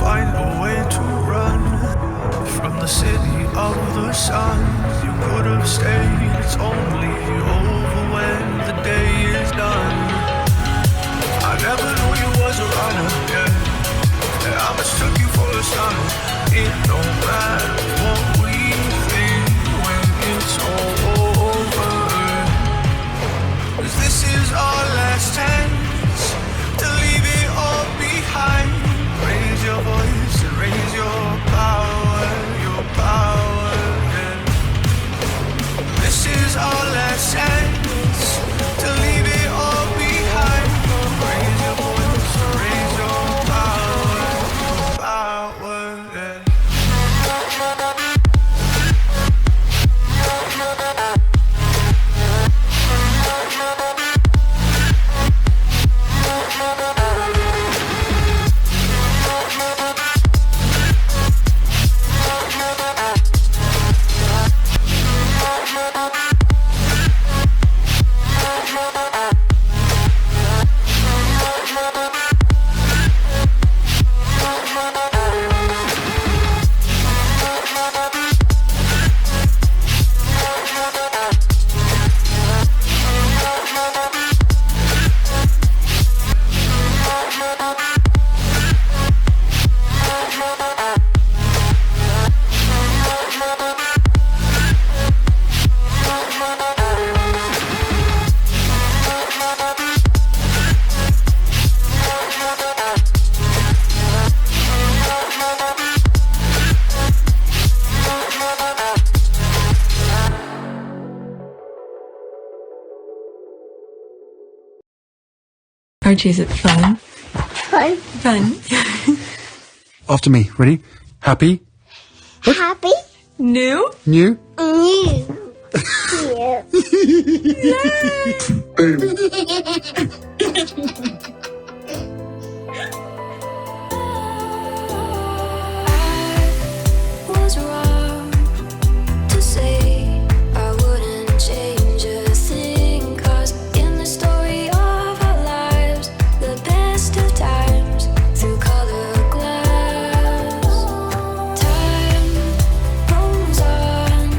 find a way to run from the city of the sun. You could have stayed, it's only over when the day is done. I never knew you was a runner, yeah. I mistook you for a son. It don't matter what we think when it's all over. 'Cause this is our last chance to leave it all behind. Raise your voice and raise your power, yeah. This is our last chance to leave it all behind. Raise your voice and raise your power, yeah. Archie, is it fun? Fun. Fun. After me. Ready? Happy? Happy. New? New? New. Was wrong to say I wouldn't change a thing, 'cause in the story of our lives, the best of times through colored glass, time rolls on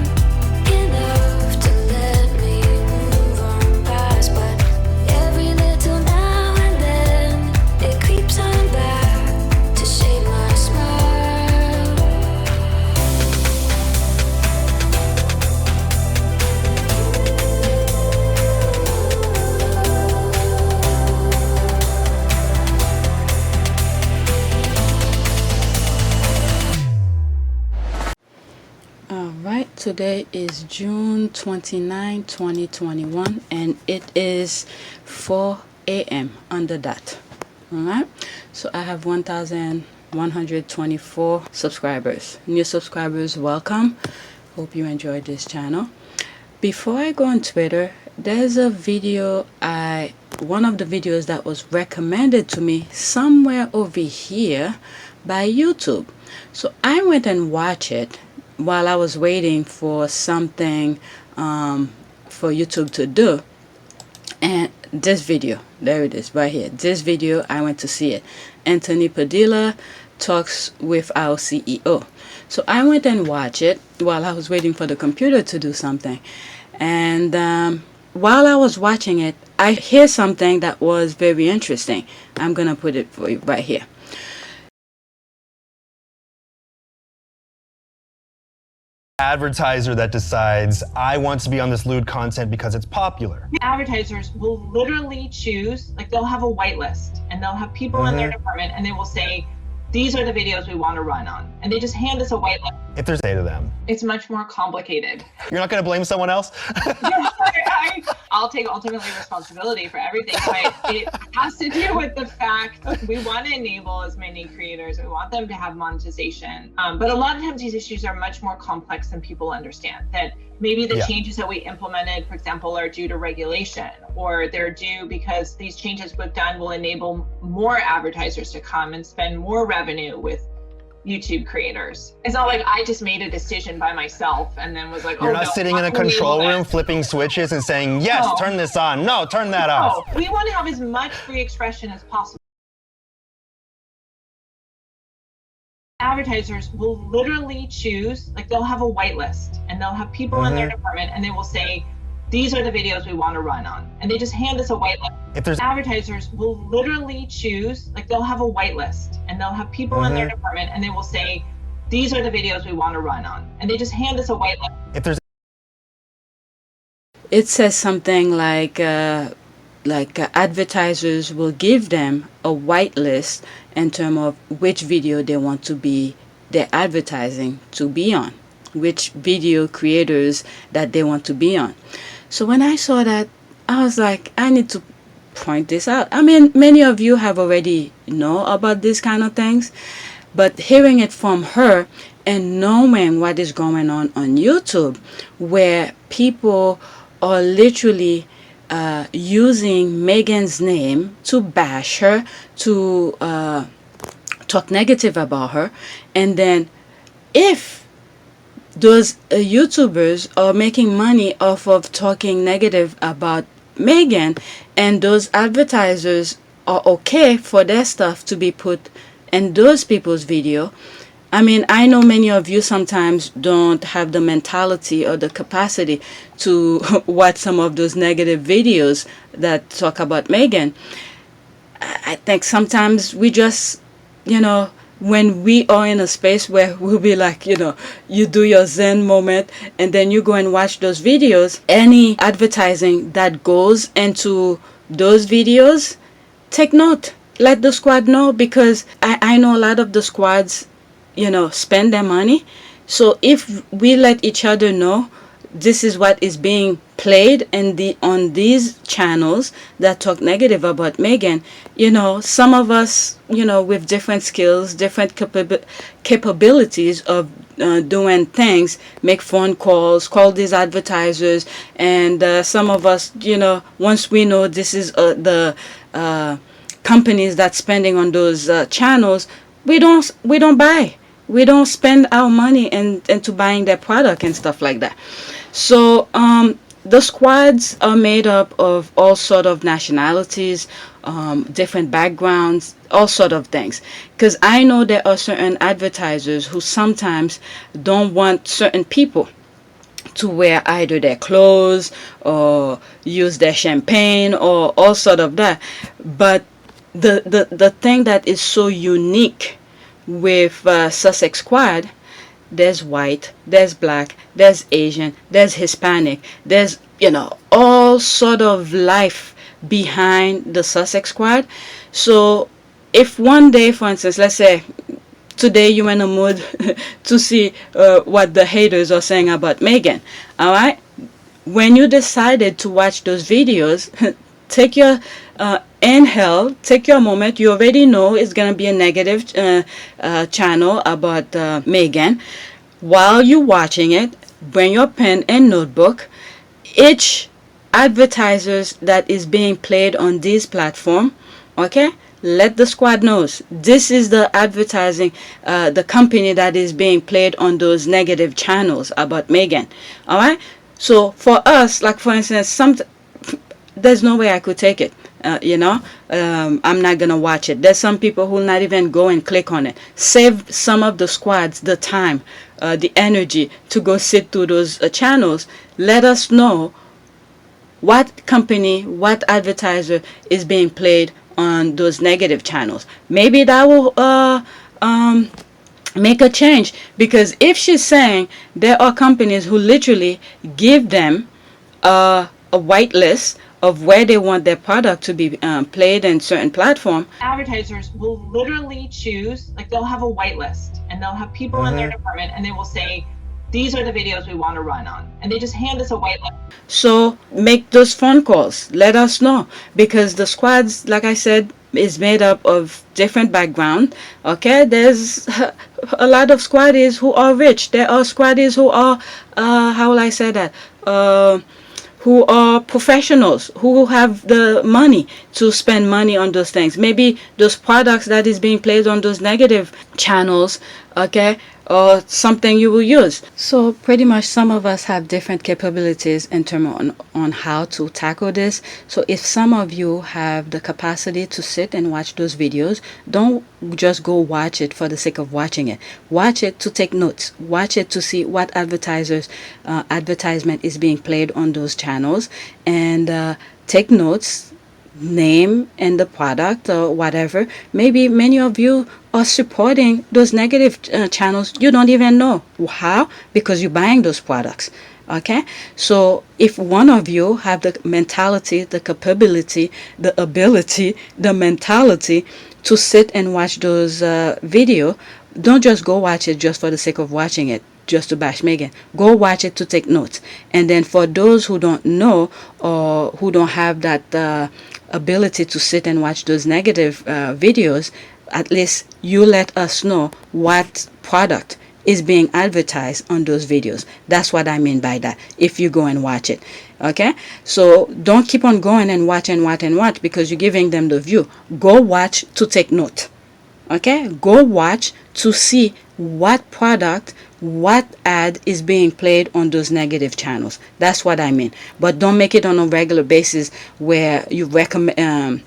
enough to let me move on past, but every little now and then it creeps on back to shape my smile. Alright, today is June 29, 2021, and it is 4 a.m. on the dot. Alright, so I have 1,124 subscribers. New subscribers, welcome. Hope you enjoyed this channel. Before I go on Twitter, there's a video one of the videos that was recommended to me somewhere over here by YouTube. So I went and watched it while I was waiting for something for YouTube to do. And this video, there it is right here. This video, I went to see it. Anthony Padilla talks with our CEO. So I went and watched it while I was waiting for the computer to do something. And while I was watching it, I hear something that was very interesting. I'm gonna put it for you right here. Advertiser that decides I want to be on this lewd content because it's popular. Advertisers will literally choose, like they'll have a whitelist and they'll have people in their department and they will say, these are the videos we want to run on. And they just hand us a whitelist. If there's data to them. It's much more complicated. You're not going to blame someone else? I'll take ultimately responsibility for everything, but it has to do with the fact we want to enable as many creators. We want them to have monetization. But a lot of times these issues are much more complex than people understand. That maybe the changes that we implemented, for example, are due to regulation, or they're due because these changes we've done will enable more advertisers to come and spend more revenue with YouTube creators. It's not like I just made a decision by myself and then was like, You're not sitting in a control room flipping switches and saying, yes, turn this on. No, turn that off. We want to have as much free expression as possible. advertisers will literally choose, like they'll have a whitelist and they'll have people in their department and they will say, these are the videos we want to run on. And they just hand us a whitelist. If there's Advertisers will literally choose, like they'll have a whitelist and they'll have people in their department and they will say, these are the videos we want to run on. And they just hand us a whitelist. if there's It says something like advertisers will give them a whitelist in terms of which video they want to be their advertising to be on, which video creators that they want to be on. So when I saw that, I was like, I need to point this out. I mean, many of you have already know about these kind of things, but hearing it from her and knowing what is going on YouTube, where people are literally using Meghan's name to bash her, to talk negative about her, and then if those YouTubers are making money off of talking negative about Meghan, and those advertisers are okay for their stuff to be put in those people's video. I mean, I know many of you sometimes don't have the mentality or the capacity to watch some of those negative videos that talk about Meghan. I think sometimes we just, when we are in a space where we'll be like, you do your Zen moment and then you go and watch those videos, any advertising that goes into those videos, take note. Let the squad know, because I know a lot of the squads, spend their money. So if we let each other know this is what is being played on these channels that talk negative about Meghan, some of us, with different skills, different capabilities of doing things, make phone calls, call these advertisers, and some of us, once we know this is the companies that's spending on those channels, we don't buy. We don't spend our money into buying their product and stuff like that. So the squads are made up of all sort of nationalities, different backgrounds, all sort of things. Because I know there are certain advertisers who sometimes don't want certain people to wear either their clothes or use their champagne or all sort of that. But the thing that is so unique with Sussex Squad, there's white, there's black, there's Asian, there's Hispanic, there's all sort of life behind the Sussex Squad. So if one day, for instance, let's say today you're in a mood to see what the haters are saying about Meghan, all right, when you decided to watch those videos, take your inhale, take your moment. You already know it's going to be a negative channel about Meghan. While you're watching it, bring your pen and notebook. Each advertisers that is being played on this platform, okay, let the squad knows this is the advertising, the company that is being played on those negative channels about Meghan. All right. So for us, like for instance, there's no way I could take it. I'm not gonna watch it. There's some people who will not even go and click on it. Save some of the squads the time, the energy to go sit through those channels. Let us know what company, what advertiser is being played on those negative channels. Maybe that will make a change, because if she's saying there are companies who literally give them a whitelist of where they want their product to be played in certain platform. Advertisers will literally choose, like they'll have a whitelist and they'll have people in their department and they will say, these are the videos we want to run on. And they just hand us a whitelist. So make those phone calls. Let us know, because the squads, like I said, is made up of different background. Okay, there's a lot of squaddies who are rich. There are squaddies who are, how will I say that? Who are professionals, who have the money to spend money on those things. Maybe those products that is being played on those negative channels, okay, or something you will use. So pretty much some of us have different capabilities in terms on how to tackle this. So if some of you have the capacity to sit and watch those videos, don't just go watch it for the sake of watching it. Watch it to take notes. Watch it to see what advertisers advertisement is being played on those channels, and take notes, name and the product or whatever. Maybe many of you are supporting those negative channels. You don't even know how, because you're buying those products. Okay, so if one of you have the mentality, the capability, the ability, the mentality to sit and watch those video, don't just go watch it just for the sake of watching it, just to bash Meghan. Go watch it to take notes. And then for those who don't know or who don't have that ability to sit and watch those negative videos, at least you let us know what product is being advertised on those videos. That's what I mean by that, if you go and watch it. Okay, so don't keep on going and watch and watch and watch because you're giving them the view. Go watch to take note. Okay, go watch to see what product, what ad is being played on those negative channels. That's what I mean. But don't make it on a regular basis where you recommend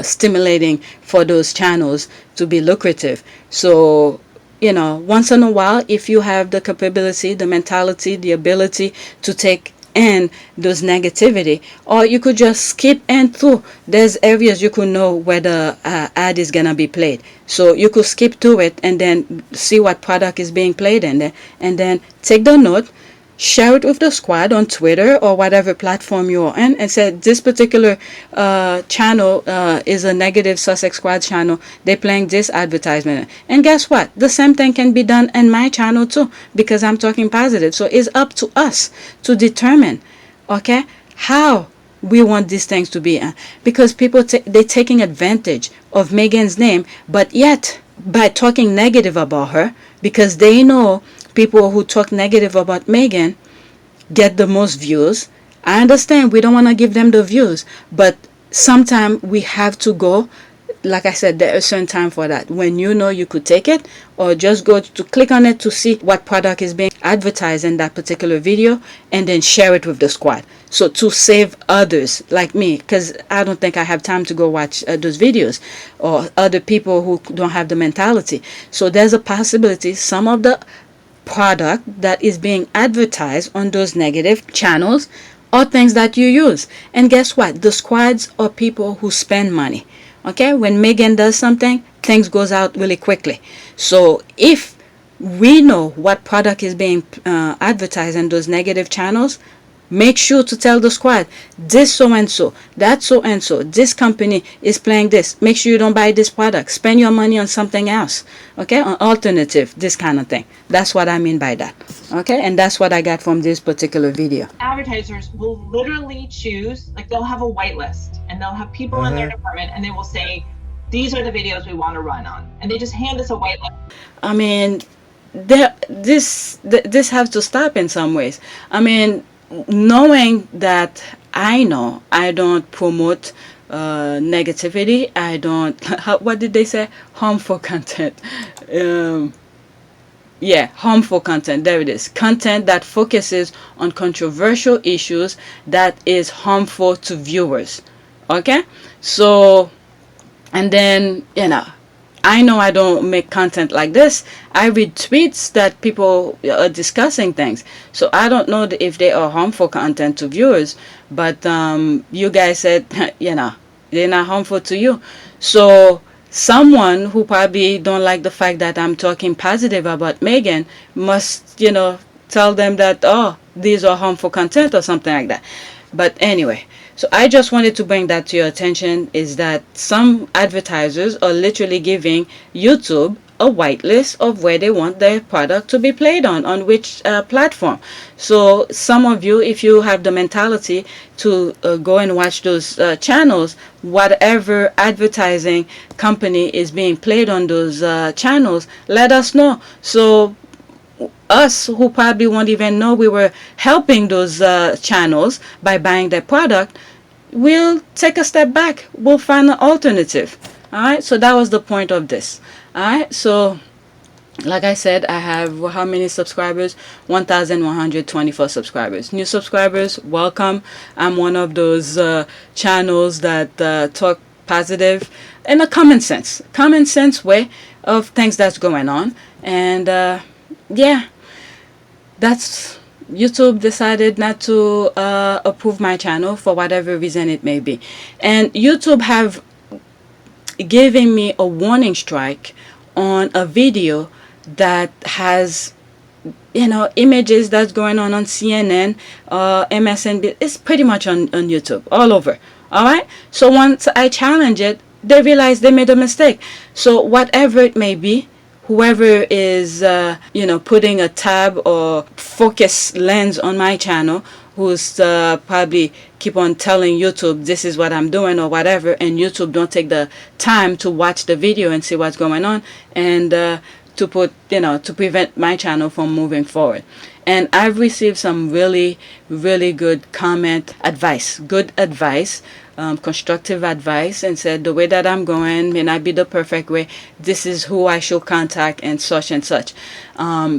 stimulating for those channels to be lucrative. So once in a while, if you have the capability, the mentality, the ability to take in those negativity, or you could just skip and through. There's areas you could know where the ad is gonna be played, so you could skip through it and then see what product is being played in there, and then take the note, share it with the squad on Twitter or whatever platform you're in, and say this particular channel is a negative Sussex squad channel. They're playing this advertisement, and guess what? The same thing can be done in my channel too, because I'm talking positive. So it's up to us to determine, okay, how we want these things to be, because people they're taking advantage of Meghan's name, but yet by talking negative about her, because they know people who talk negative about Meghan get the most views. I understand we don't want to give them the views, but sometimes we have to go. Like I said, there is a certain time for that. When you know you could take it, or just go to click on it to see what product is being advertised in that particular video, and then share it with the squad. So to save others like me, because I don't think I have time to go watch those videos, or other people who don't have the mentality. So there's a possibility some of the product that is being advertised on those negative channels are things that you use. And guess what? The squads are people who spend money. Okay, when Meghan does something, things goes out really quickly. So if we know what product is being advertised in those negative channels, make sure to tell the squad, this so and so, that so and so, this company is playing this. Make sure you don't buy this product. Spend your money on something else. Okay, on alternative, this kind of thing. That's what I mean by that. Okay, and that's what I got from this particular video. Advertisers will literally choose, like they'll have a whitelist and they'll have people in their department and they will say, these are the videos we want to run on. And they just hand us a whitelist. I mean, this has to stop in some ways. I mean, knowing that I know I don't promote negativity, I don't what did they say, harmful content, harmful content, there it is, content that focuses on controversial issues that is harmful to viewers. Okay, so, and then I know I don't make content like this. I read tweets that people are discussing things. So I don't know if they are harmful content to viewers, but you guys said, they're not harmful to you. So someone who probably don't like the fact that I'm talking positive about Meghan must, tell them that, oh, these are harmful content or something like that. But anyway, so I just wanted to bring that to your attention, is that some advertisers are literally giving YouTube a whitelist of where they want their product to be played on which platform. So some of you, if you have the mentality to go and watch those channels, whatever advertising company is being played on those channels, let us know. So us who probably won't even know we were helping those channels by buying their product, we'll take a step back. We'll find an alternative. All right, so that was the point of this. All right, so like I said, I have how many subscribers? 1,124 subscribers. New subscribers, welcome. I'm one of those channels that talk positive in a common sense way of things that's going on. And yeah, that's YouTube decided not to approve my channel for whatever reason it may be. And YouTube have given me a warning strike on a video that has, you know, images that's going on CNN, MSNBC. It's pretty much on YouTube, all over. All right. So once I challenge it, they realize they made a mistake. So whatever it may be, whoever is, you know, putting a tab or focus lens on my channel, who's probably keep on telling YouTube this is what I'm doing or whatever, and YouTube don't take the time to watch the video and see what's going on, and to put, you know, to prevent my channel from moving forward. And I've received some really good good advice, constructive advice, and said the way that I'm going may not be the perfect way. This is who I should contact and such and such.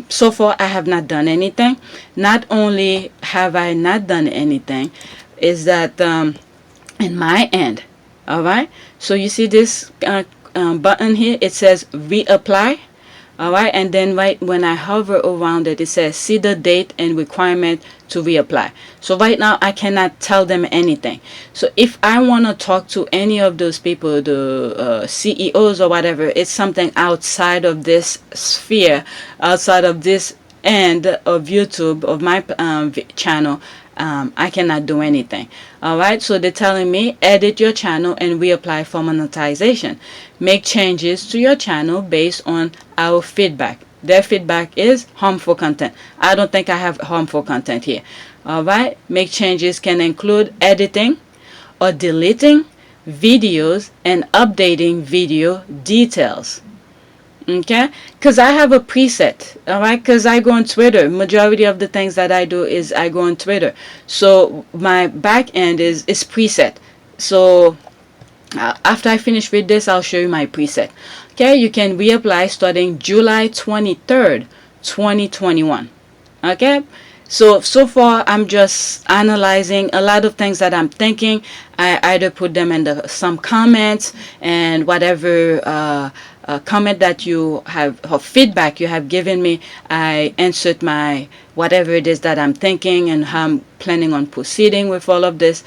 So far I have not done anything. Not only have I not done anything, is that in my end, all right, so you see this button here, it says reapply. All right, and then right when I hover around it, it says see the date and requirement to reapply. So right now I cannot tell them anything. So if I want to talk to any of those people, the CEOs or whatever, it's something outside of this sphere, outside of this end of YouTube, of my channel. I cannot do anything. Alright, so they're telling me edit your channel and reapply for monetization. Make changes to your channel based on our feedback. Their feedback is harmful content. I don't think I have harmful content here. Alright, make changes can include editing or deleting videos and updating video details. Okay, because I have a preset. All right, because I go on Twitter. Majority of the things that I do is I go on Twitter, so my back end is preset. So after I finish with this, I'll show you my preset. Okay, you can reapply starting July 23rd 2021. Okay, so far I'm just analyzing a lot of things that I'm thinking. I either put them in some comments, and whatever comment that you have, or feedback you have given me, I insert my whatever it is that I'm thinking and how I'm planning on proceeding with all of this.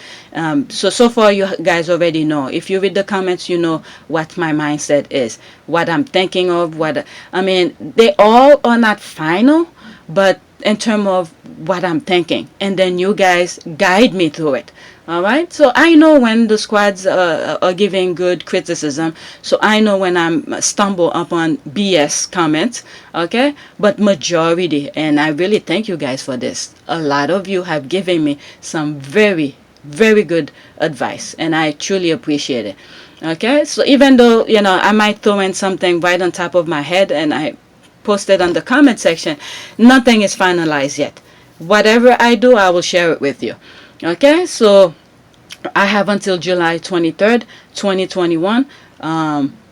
So far you guys already know. If you read the comments, you know what my mindset is, what I'm thinking of, what I mean, they all are not final, but in terms of what I'm thinking, and then you guys guide me through it. All right, so I know when the squads are giving good criticism, so I know when I'm stumble upon BS comments. Okay, but majority, and I really thank you guys for this, a lot of you have given me some very good advice, and I truly appreciate it. Okay, so even though, you know, I might throw in something right on top of my head and I post it on the comment section, nothing is finalized yet. Whatever I do, I will share it with you. Okay, so I have until July 23rd 2021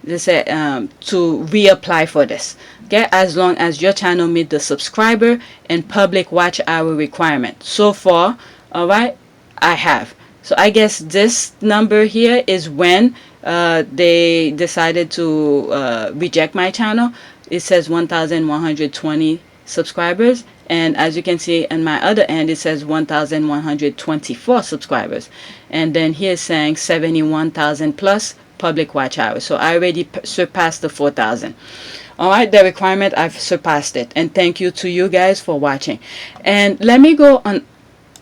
they say to reapply for this. Okay, as long as your channel meet the subscriber and public watch hour requirement. So far, all right, I have. So I guess this number here is when they decided to reject my channel. It says 1,120 subscribers, and as you can see on my other end, it says 1,124 subscribers, and then here it's saying 71,000 plus public watch hours. So I already surpassed the 4,000. All right, the requirement, I've surpassed it, and thank you to you guys for watching. And let me go on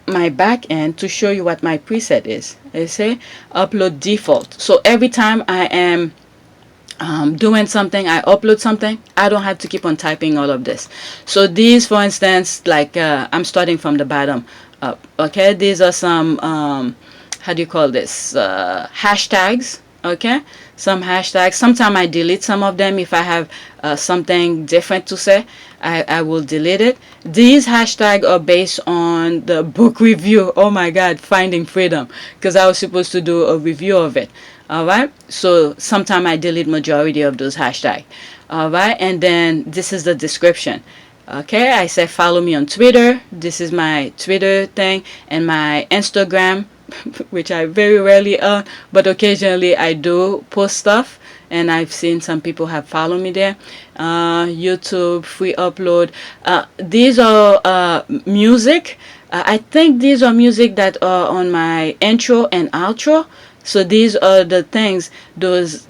my back end to show you what my preset is. They say upload default. So every time I am doing something, I upload something, I don't have to keep on typing all of this. So these, for instance, like I'm starting from the bottom up. Okay, these are some how do you call this, hashtags. Okay, some hashtags. Sometimes I delete some of them if I have something different to say. I will delete it. These hashtags are based on the book review. Oh my God, Finding Freedom, because I was supposed to do a review of it. All right, so sometime I delete majority of those hashtags. All right, and then this is the description. Okay, I said follow me on Twitter. This is my Twitter thing, and my Instagram, which I very rarely but occasionally I do post stuff, and I've seen some people have followed me there. YouTube, free upload. These are music. I think these are music that are on my intro and outro. So these are the things, those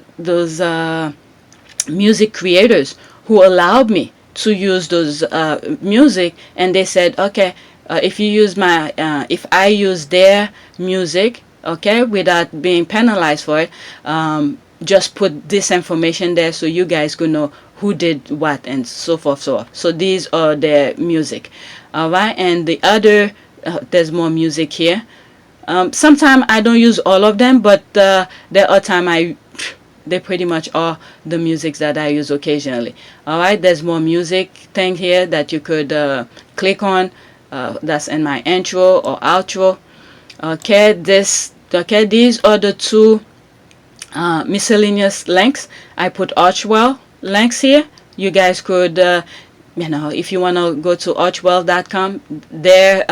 music creators who allowed me to use those music, and they said, okay, if you use my if I use their music, okay, without being penalized for it, just put this information there so you guys could know who did what and so forth, so on. So these are their music. All right, and the other there's more music here. Sometimes I don't use all of them, but there are times they pretty much are the musics that I use occasionally. All right, there's more music thing here that you could click on. That's in my intro or outro. Okay, these are the two miscellaneous links. I put Archwell links here. You guys could, if you want to go to archwell.com, their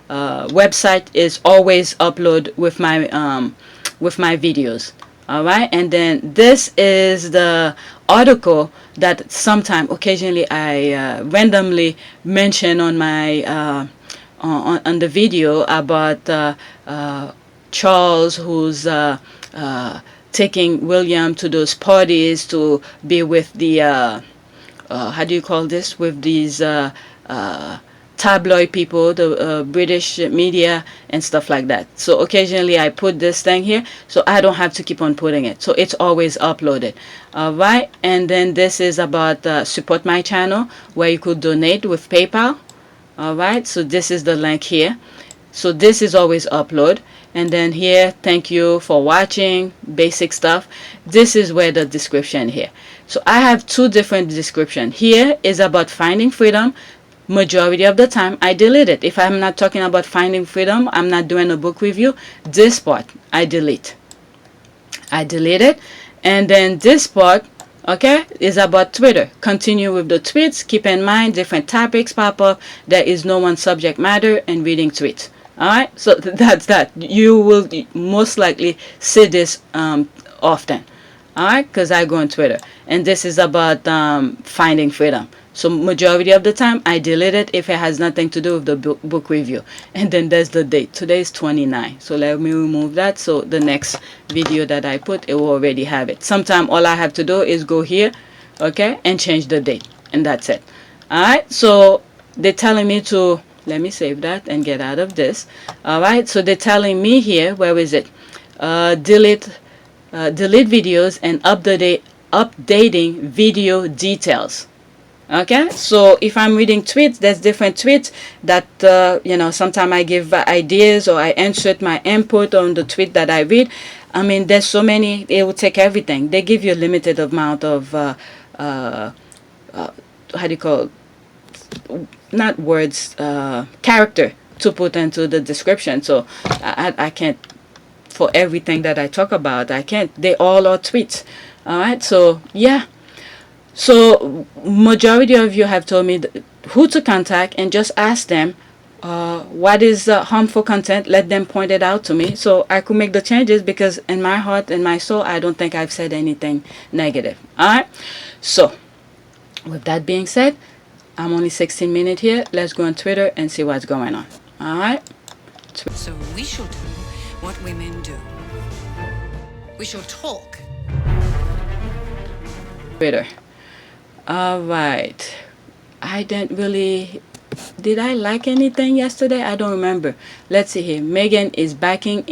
website is always upload with my videos. All right, and then this is the article that sometime occasionally I randomly mention on my on the video about Charles, who's taking William to those parties to be with the how do you call this, with these tabloid people, the British media and stuff like that. So occasionally I put this thing here, so I don't have to keep on putting it, so it's always uploaded. All right, and then this is about support my channel, where you could donate with PayPal. All right, so this is the link here. So this is always upload, and then here, thank you for watching, basic stuff. This is where the description here. So I have two different description. Here is about finding freedom. Majority of the time I delete it. If I'm not talking about finding freedom, I'm not doing a book review, this part I delete it. And then this part, okay, is about Twitter. Continue with the tweets. Keep in mind different topics pop up. There is no one subject matter and reading tweets. All right, so that's that. You will most likely see this often. All right, because I go on Twitter, and this is about finding freedom. So majority of the time I delete it if it has nothing to do with the book review. And then there's the date. Today is 29. So let me remove that. So the next video that I put, it will already have it. Sometimes all I have to do is go here, okay, and change the date. And that's it. Alright, so they're telling me to, let me save that and get out of this. Alright, so they're telling me here, where is it? Delete videos and updating video details. Okay, so if I'm reading tweets, there's different tweets that sometimes I give ideas or I insert my input on the tweet that I read. I mean, there's so many, it will take everything. They give you a limited amount of how do you call it? Not words, character to put into the description. So I can't, for everything that I talk about, I can't. They all are tweets. All right, so yeah. So majority of you have told me who to contact, and just ask them what is harmful content. Let them point it out to me so I could make the changes, because in my heart and my soul I don't think I've said anything negative. Alright, so with that being said, I'm only 16 minutes here. Let's go on Twitter and see what's going on. Alright, so we shall do what women do. We shall talk. Twitter. Alright, I didn't really, did I like anything yesterday? I don't remember. Let's see here. Meghan is backing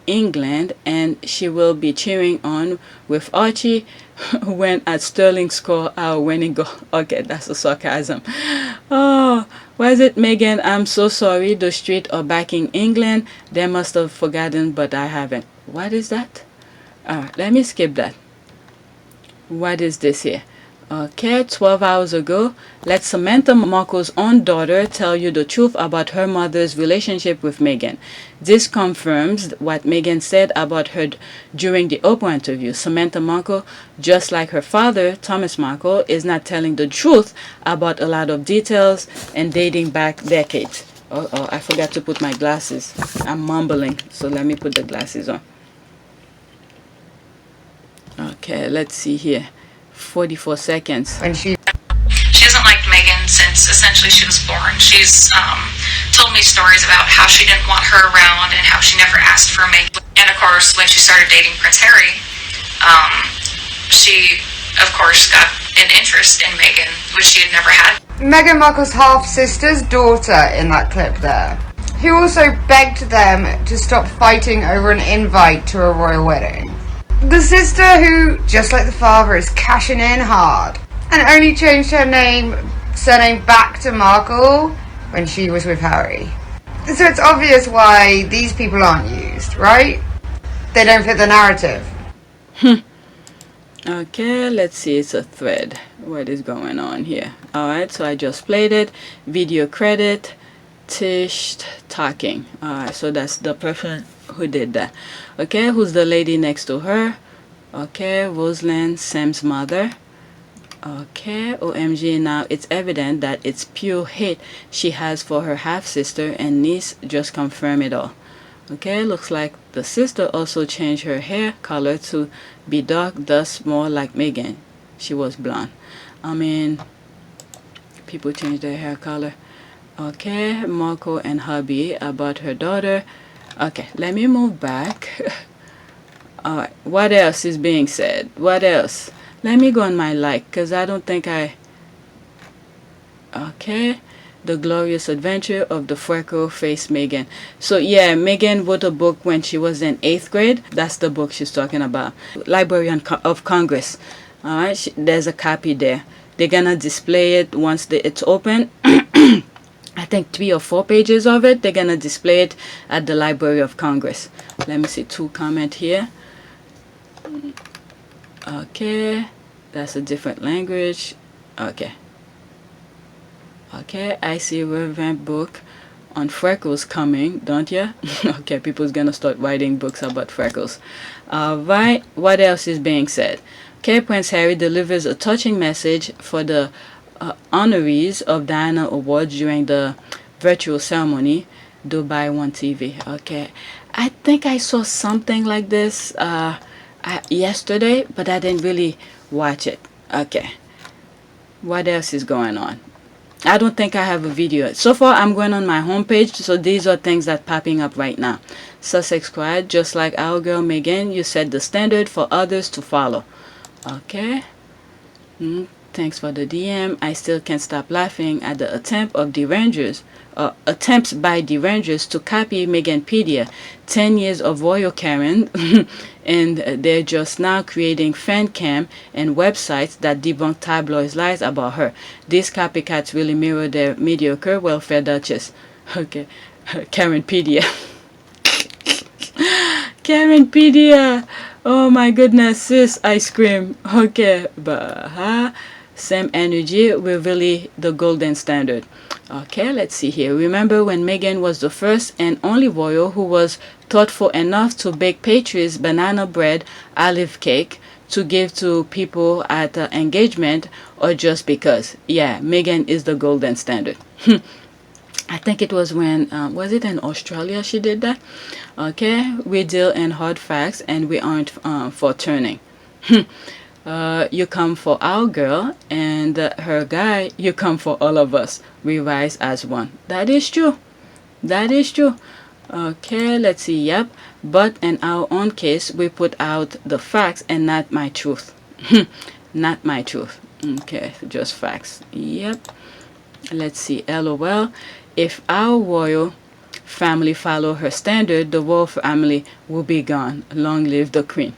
England, and she will be cheering on with Archie when at Sterling score our winning goal. Okay, that's a sarcasm. Oh, why is it, Meghan? I'm so sorry. The street are backing England. They must have forgotten, but I haven't. What is that? Alright, let me skip that. What is this here? Okay, 12 hours ago, let Samantha Markle's own daughter tell you the truth about her mother's relationship with Meghan. This confirms what Meghan said about her during the Oprah interview. Samantha Markle, just like her father, Thomas Markle, is not telling the truth about a lot of details and dating back decades. Oh, I forgot to put my glasses. I'm mumbling, so let me put the glasses on. Okay, let's see here. 44 seconds. When she hasn't liked Meghan since essentially she was born. She's told me stories about how she didn't want her around and how she never asked for Meghan. And of course, when she started dating Prince Harry, she, of course, got an interest in Meghan, which she had never had. Meghan Markle's half-sister's daughter in that clip there, who also begged them to stop fighting over an invite to a royal wedding. The sister who, just like the father, is cashing in hard and only changed her surname back to Markle when she was with Harry. So it's obvious why these people aren't used, right? They don't fit the narrative. Okay, let's see, it's a thread. What is going on here? Alright, so I just played it. Video credit, Tish talking. Alright, so that's the person who did that. Okay, who's the lady next to her? Okay, Rosalind, Sam's mother. Okay, OMG, now it's evident that it's pure hate she has for her half-sister and niece. Just confirm it all. Okay, looks like the sister also changed her hair color to be dark, thus more like Meghan. She was blonde. I mean, people change their hair color. Okay, Marco and hubby about her daughter. Okay, let me move back. Alright, what else is being said? What else? Let me go on my like, because I don't think I... Okay, The Glorious Adventure of the Freckle-Faced Meghan. So yeah, Meghan wrote a book when she was in 8th grade. That's the book she's talking about. Library of Congress. Alright, there's a copy there. They're gonna display it once it's open. I think 3 or 4 pages of it. They're gonna display it at the Library of Congress. Let me see 2 comment here. Okay, that's a different language. Okay, I see a revamped book on freckles coming, don't ya? Okay, people's gonna start writing books about freckles. Alright, what else is being said? Okay, Prince Harry delivers a touching message for the honorees of Diana Awards during the virtual ceremony. Dubai One TV. Okay, I think I saw something like this yesterday, but I didn't really watch it. Okay, what else is going on? I don't think I have a video. So far, I'm going on my homepage, so these are things that popping up right now. Sussex cried, just like our girl Meghan, you set the standard for others to follow. Okay. Thanks for the DM. I still can't stop laughing at the attempts by derangers to copy Meghanpedia. 10 years of royal Karen, and they're just now creating fan cam and websites that debunk tabloids' lies about her. These copycats really mirror their mediocre welfare duchess. Okay, Karenpedia. Karenpedia. Oh my goodness, sis, ice cream. Okay, but same energy, we're really the golden standard. Okay, let's see here. Remember when Meghan was the first and only royal who was thoughtful enough to bake pastries, banana bread, olive cake to give to people at engagement, or just because? Yeah, Meghan is the golden standard. I think it was when, was it in Australia she did that? Okay, we deal in hard facts and we aren't for turning. You come for our girl and her guy, you come for all of us. We rise as one. That is true. That is true. Okay, let's see. Yep. But in our own case, we put out the facts and not my truth. Not my truth. Okay, just facts. Yep. Let's see. LOL. If our royal family follow her standard, the royal family will be gone. Long live the queen.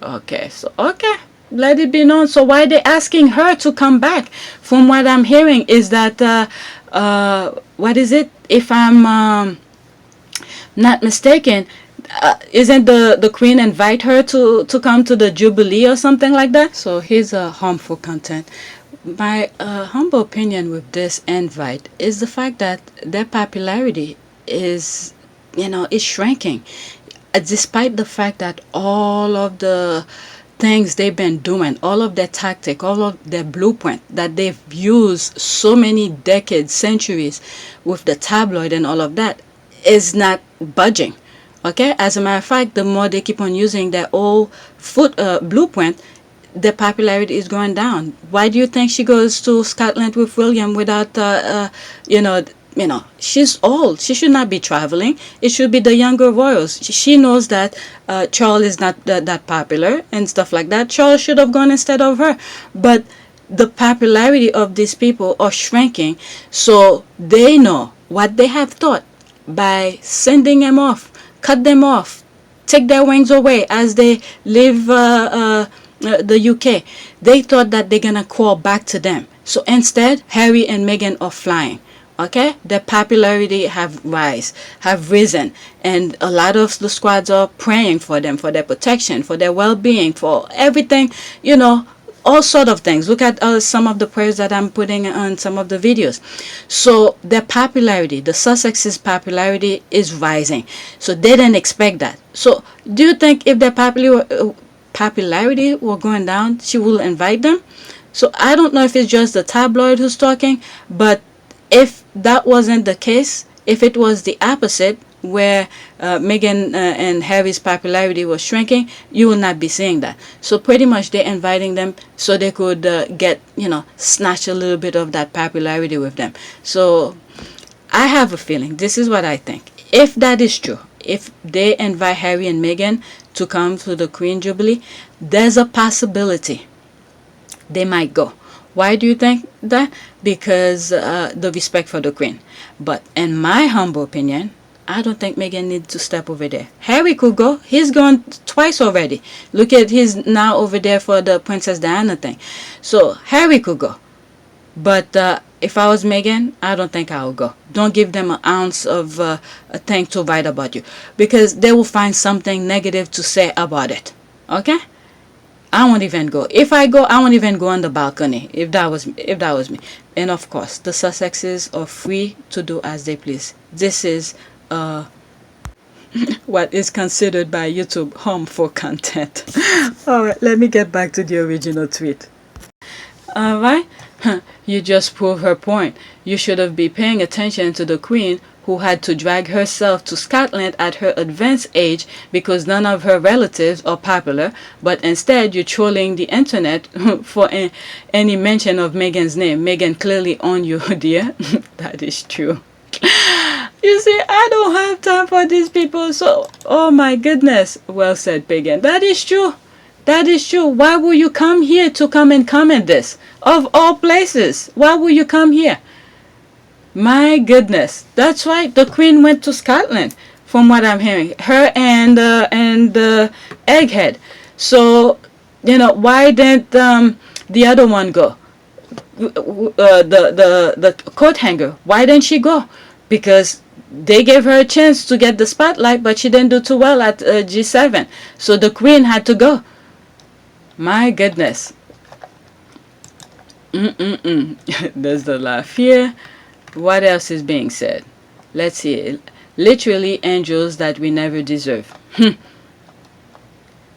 Okay, so okay. Let it be known. So why are they asking her to come back? From what I'm hearing is that what is it? If I'm not mistaken, Isn't the queen invite her to come to the Jubilee or something like that? So here's a harmful content. My humble opinion with this invite is the fact that their popularity is, is shrinking, despite the fact that all of the things they've been doing, all of their tactic, all of their blueprint that they've used so many decades, centuries with the tabloid and all of that is not budging. Okay, as a matter of fact, the more they keep on using their old blueprint, the popularity is going down. Why do you think she goes to Scotland with William without, she's old. She should not be traveling. It should be the younger royals. She knows that Charles is not that popular and stuff like that. Charles should have gone instead of her. But the popularity of these people are shrinking, so they know what they have thought by sending them off, cut them off, take their wings away as they leave the UK. They thought that they're gonna crawl back to them. So instead, Harry and Meghan are flying. Okay, their popularity have risen, and a lot of the squads are praying for them, for their protection, for their well-being, for everything, all sort of things. Look at some of the prayers that I'm putting on some of the videos. So their popularity, the Sussex's popularity is rising. So they didn't expect that. So do you think if their popularity were going down, she will invite them? So I don't know if it's just the tabloid who's talking, but if that wasn't the case, if it was the opposite, where Meghan and Harry's popularity was shrinking, you will not be seeing that. So pretty much they're inviting them so they could get, snatch a little bit of that popularity with them. So I have a feeling, this is what I think. If that is true, if they invite Harry and Meghan to come to the Queen Jubilee, there's a possibility they might go. Why do you think that? Because the respect for the Queen. But in my humble opinion, I don't think Meghan needs to step over there. Harry could go. He's gone twice already. Look at, he's now over there for the Princess Diana thing. So Harry could go. But if I was Meghan, I don't think I would go. Don't give them an ounce of a thing to write about you, because they will find something negative to say about it. Okay? I won't even go. If I go, I won't even go on the balcony. If that was me. And of course, the Sussexes are free to do as they please. This is what is considered by YouTube harmful content. Alright, let me get back to the original tweet. Alright, you just proved her point. You should have been paying attention to the Queen, who had to drag herself to Scotland at her advanced age because none of her relatives are popular, but instead you're trolling the internet for any mention of Meghan's name. Meghan clearly on you, dear. That is true. You see, I don't have time for these people, so, oh my goodness. Well said, Pagan. That is true. That is true. Why would you come here to come and comment this? Of all places, why would you come here? My goodness. That's right. The Queen went to Scotland, from what I'm hearing. Her and Egghead. So, why didn't the other one go? The coat hanger. Why didn't she go? Because they gave her a chance to get the spotlight, but she didn't do too well at G7. So the Queen had to go. My goodness. There's the laugh here. What else is being said? Let's see. Literally angels that we never deserve.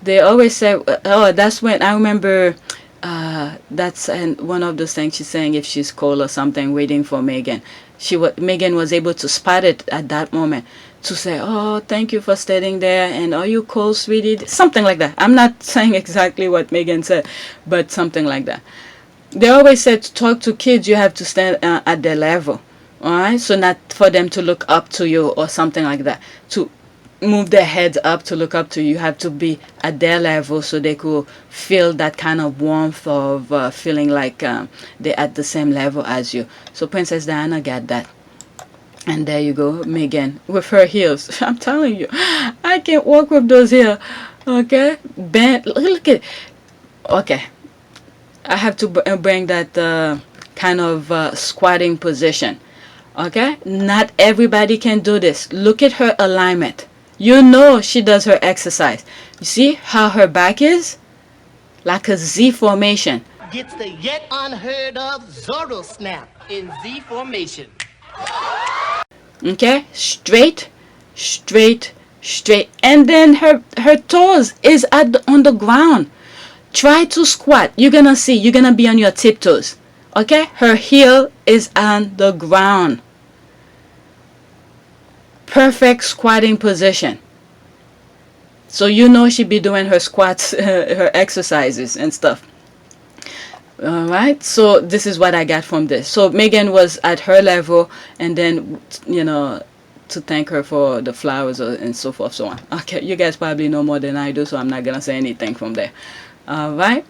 They always say, oh, that's when I remember, that's one of those things she's saying if she's cold or something, waiting for Meghan. Meghan was able to spot it at that moment to say, oh, thank you for standing there, and are you cold, sweetie? Something like that. I'm not saying exactly what Meghan said, but something like that. They always said to talk to kids, you have to stand at their level. Alright? So not for them to look up to you or something like that. To move their heads up to look up to you, you have to be at their level so they could feel that kind of warmth of feeling like they're at the same level as you. So Princess Diana got that. And there you go, Meghan, with her heels. I'm telling you, I can't walk with those heels. Okay? Bent. Look at it. Okay. I have to bring that kind of squatting position. Okay? Not everybody can do this. Look at her alignment. You know she does her exercise. You see how her back is? Like a Z formation. Gets the yet unheard of Zorro snap in Z formation. Okay? Straight, straight, straight. And then her toes is on the ground. Try to squat. You're gonna see. You're gonna be on your tiptoes. Okay? Her heel is on the ground. Perfect squatting position. So you know she be doing her squats, her exercises and stuff. Alright, so this is what I got from this. So Meghan was at her level, and then, you know, to thank her for the flowers and so forth, so on. Okay, you guys probably know more than I do, so I'm not gonna say anything from there. Alright.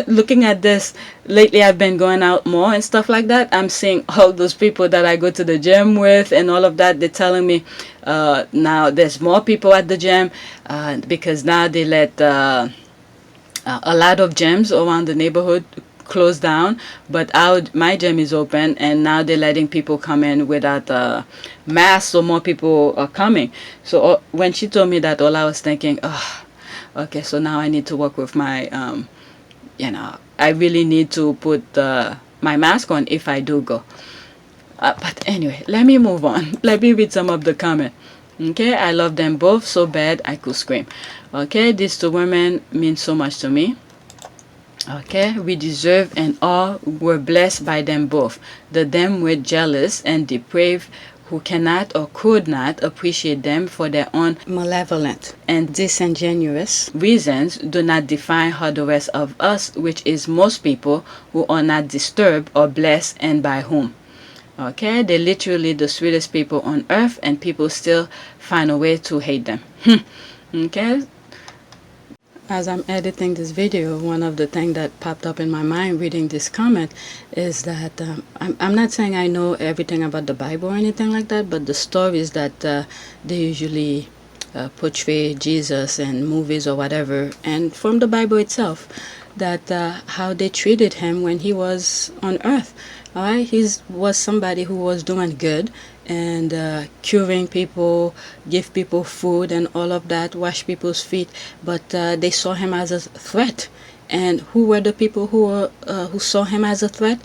Looking at this, lately I've been going out more and stuff like that. I'm seeing all those people that I go to the gym with and all of that. They're telling me now there's more people at the gym because now they let a lot of gyms around the neighborhood close down, but my gym is open, and now they're letting people come in without masks, so more people are coming. So when she told me that, all I was thinking, oh, okay, so now I need to work with my you know, I really need to put my mask on if I do go. But anyway, let me move on. Let me read some of the comments. Okay, I love them both so bad I could scream. Okay, these two women mean so much to me. Okay, we deserve and all were blessed by them both. The them were jealous and depraved who cannot or could not appreciate them for their own malevolent and disingenuous reasons do not define how the rest of us, which is most people who are not disturbed or blessed, and by whom. Okay, they're literally the sweetest people on earth, and people still find a way to hate them. Okay, as I'm editing this video, one of the things that popped up in my mind reading this comment is that I'm not saying I know everything about the Bible or anything like that, but the stories that they usually portray Jesus in movies or whatever, and from the Bible itself, that how they treated him when he was on earth. Alright, he was somebody who was doing good and curing people, give people food and all of that, wash people's feet, but they saw him as a threat. And who were the people who saw him as a threat?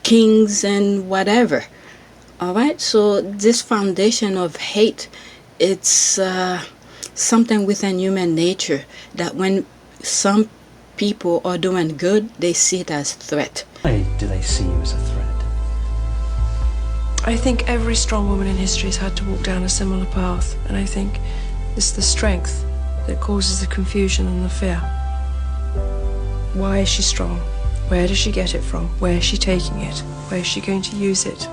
Kings and whatever. Alright, so this foundation of hate, it's something within human nature that when some people are doing good, they see it as threat. Why do they see you as a threat? I think every strong woman in history has had to walk down a similar path, and I think it's the strength that causes the confusion and the fear. Why is she strong? Where does she get it from? Where is she taking it? Where is she going to use it?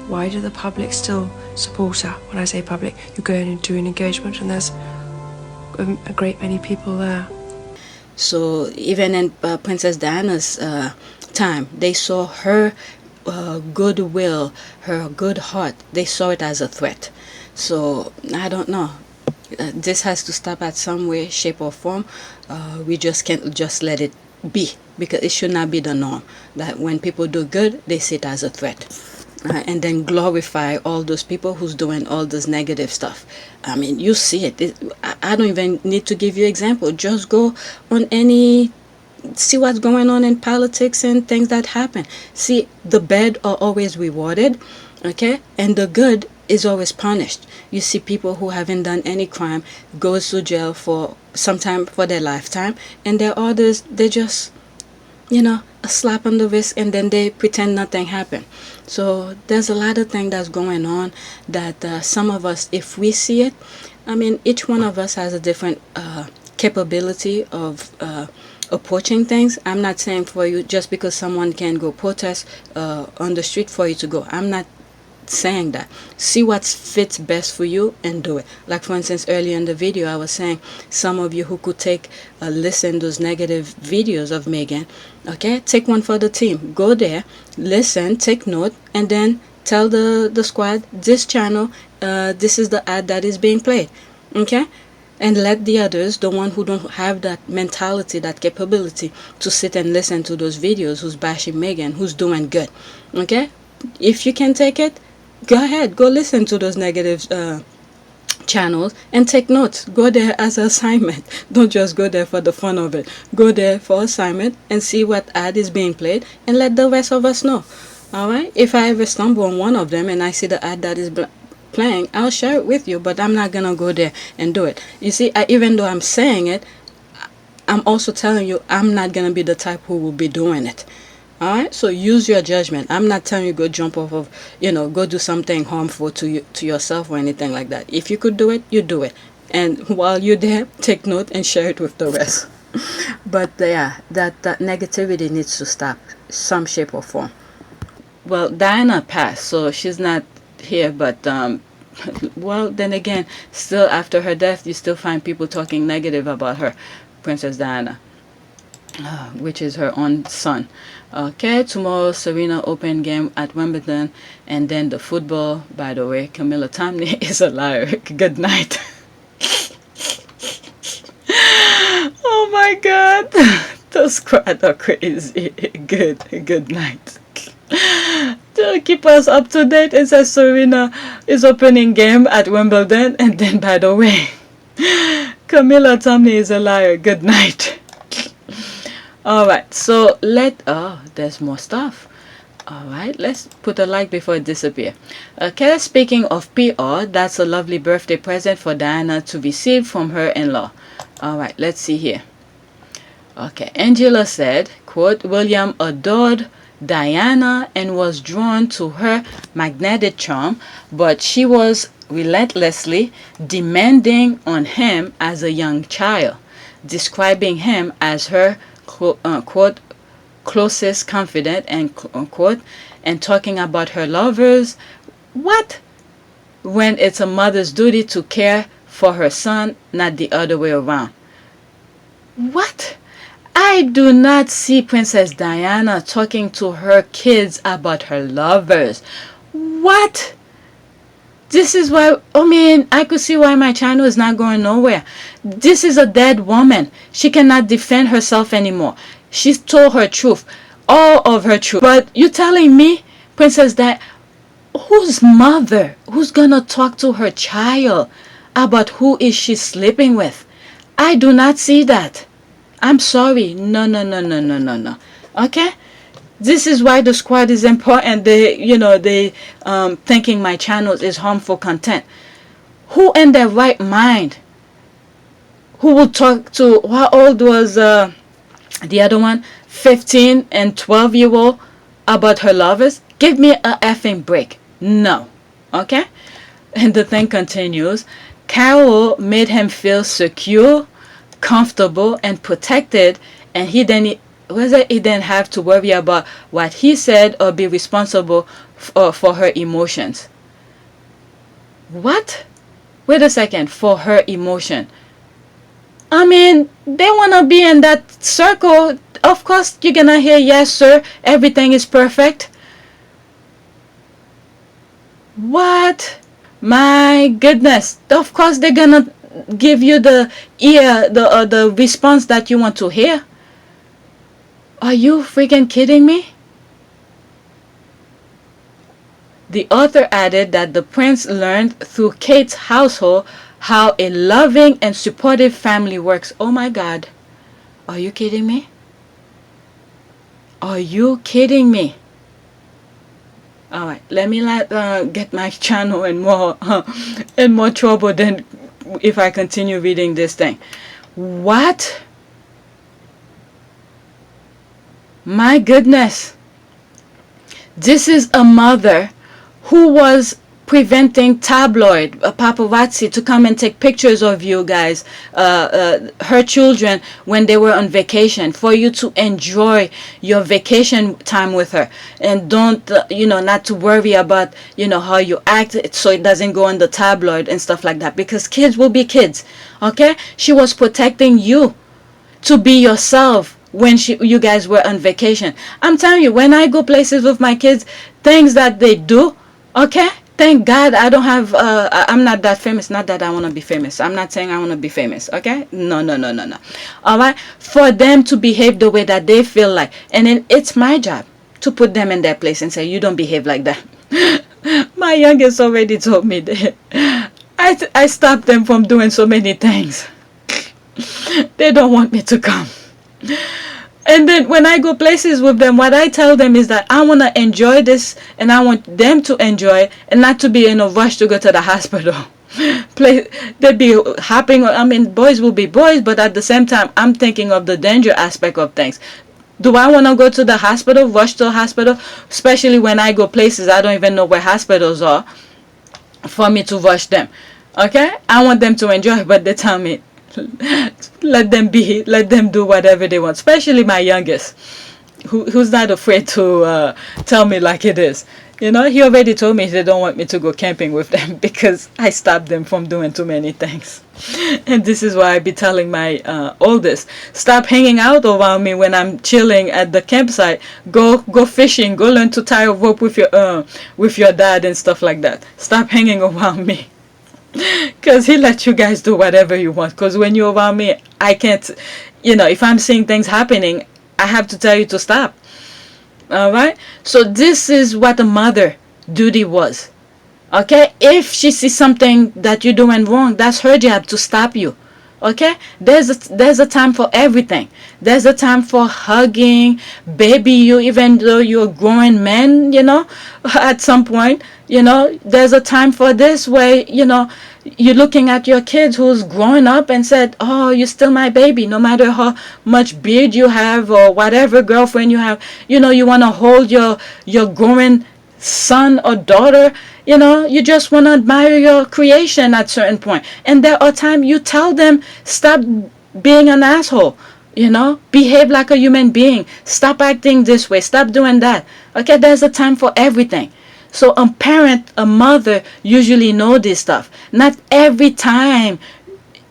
Why do the public still support her? When I say public, you go in and do an engagement and there's a great many people there. So even in Princess Diana's time, they saw her goodwill, her good heart, they saw it as a threat. So I don't know, this has to stop at some way, shape or form. We just can't just let it be, because it should not be the norm that when people do good, they see it as a threat, and then glorify all those people who's doing all this negative stuff. I mean, you see it. I don't even need to give you example. Just go on see what's going on in politics and things that happen. See, the bad are always rewarded, okay, and the good is always punished. You see people who haven't done any crime goes to jail for sometime for their lifetime, and there are others, they just, you know, a slap on the wrist and then they pretend nothing happened. So there's a lot of things that's going on that some of us, if we see it, I mean, each one of us has a different capability of approaching things. I'm not saying for you just because someone can go protest on the street for you to go. I'm not saying that. See what fits best for you and do it. Like for instance, earlier in the video I was saying, some of you who could take listen those negative videos of Meghan, okay, take one for the team. Go there, listen, take note, and then tell the squad, this channel, this is the ad that is being played, okay? And let the others, the one who don't have that mentality, that capability to sit and listen to those videos, who's bashing Meghan, who's doing good, okay? If you can take it, go ahead, go listen to those negative channels and take notes. Go there as an assignment. Don't just go there for the fun of it. Go there for assignment and see what ad is being played and let the rest of us know. All right, if I ever stumble on one of them and I see the ad that is playing, I'll share it with you, but I'm not gonna go there and do it. You see, even though I'm saying it, I'm also telling you I'm not gonna be the type who will be doing it. All right, so use your judgment. I'm not telling you go jump off of, go do something harmful to you, to yourself or anything like that. If you could do it, you do it. And while you're there, take note and share it with the rest. But yeah, that negativity needs to stop, some shape or form. Well, Diana passed, so she's not here. But well, then again, still after her death, you still find people talking negative about her, Princess Diana. Which is her own son. Okay, tomorrow Serena Open game at Wimbledon, and then the football. By the way, Camilla Tomney is a liar. Good night. Oh my God, those crowds are crazy. Good night. To keep us up to date, it says Serena is opening game at Wimbledon, and then by the way, Camilla Tomney is a liar. Good night. Alright, so there's more stuff. Alright, let's put a like before it disappears. Okay, speaking of PR, that's a lovely birthday present for Diana to receive from her in-law. Alright, let's see here. Okay, Angela said, quote, William adored Diana and was drawn to her magnetic charm, but she was relentlessly demanding on him as a young child, describing him as her quote closest confidant and quote, and talking about her lovers. What? When it's a mother's duty to care for her son, not the other way around. What? I do not see Princess Diana talking to her kids about her lovers. What? This is why, I could see why my channel is not going nowhere. This is a dead woman. She cannot defend herself anymore. She's told her truth, all of her truth. But you telling me, Princess Diana, whose mother, who's gonna talk to her child about who is she sleeping with? I do not see that. I'm sorry. No. Okay? This is why the squad is important. They thinking my channel is harmful content. Who in their right mind who will talk to, how old was the other one? 15 and 12-year-old about her lovers? Give me a effing break. No. Okay? And the thing continues. Carol made him feel secure, comfortable, and protected, and he didn't have to worry about what he said or be responsible for her emotions. What? Wait a second. For her emotion. They want to be in that circle. Of course, you're going to hear, yes, sir, everything is perfect. What? My goodness. Of course, they're going to give you the response that you want to hear. Are you freaking kidding me? The author added that the prince learned through Kate's household how a loving and supportive family works. Oh my God. Are you kidding me? Are you kidding me? Alright, let me get my channel in more trouble than if I continue reading this thing. What? My goodness. This is a mother who was preventing tabloid paparazzi to come and take pictures of you guys, her children, when they were on vacation, for you to enjoy your vacation time with her, and don't not to worry about how you act, so it doesn't go on the tabloid and stuff like that, because kids will be kids. Okay, she was protecting you to be yourself when you guys were on vacation. I'm telling you, when I go places with my kids, things that they do, okay, thank God I don't have, I'm not that famous. Not that I want to be famous. I'm not saying I want to be famous, okay? No. All right? For them to behave the way that they feel like. And then it's my job to put them in their place and say, you don't behave like that. My youngest already told me that I stopped them from doing so many things. They don't want me to come. And then when I go places with them, what I tell them is that I want to enjoy this and I want them to enjoy it and not to be in a rush to go to the hospital. They'd be hopping. I mean, boys will be boys, but at the same time, I'm thinking of the danger aspect of things. Do I want to go to the hospital, rush to the hospital? Especially when I go places I don't even know where hospitals are for me to rush them. Okay? I want them to enjoy, but they tell me, let them do whatever they want, especially my youngest, who's not afraid to tell me like it is. You know, he already told me they don't want me to go camping with them because I stopped them from doing too many things. And this is why I be telling my oldest, stop hanging out around me when I'm chilling at the campsite. Go fishing, go learn to tie a rope with your dad and stuff like that. Stop hanging around me. Because he let you guys do whatever you want. Because when you're around me, I can't, you know, if I'm seeing things happening, I have to tell you to stop. Alright? So this is what a mother duty was. Okay? If she sees something that you're doing wrong, that's her job to stop you. Okay? There's a time for everything. There's a time for hugging, baby you, even though you're a grown man, you know, at some point. You know, there's a time for this where, you know, you're looking at your kids who's growing up and said, oh, you're still my baby, no matter how much beard you have or whatever girlfriend you have. You know, you want to hold your growing son or daughter. You know, you just want to admire your creation at a certain point. And there are times you tell them, stop being an asshole. You know, behave like a human being. Stop acting this way. Stop doing that. Okay, there's a time for everything. So a parent, a mother usually know this stuff. Not every time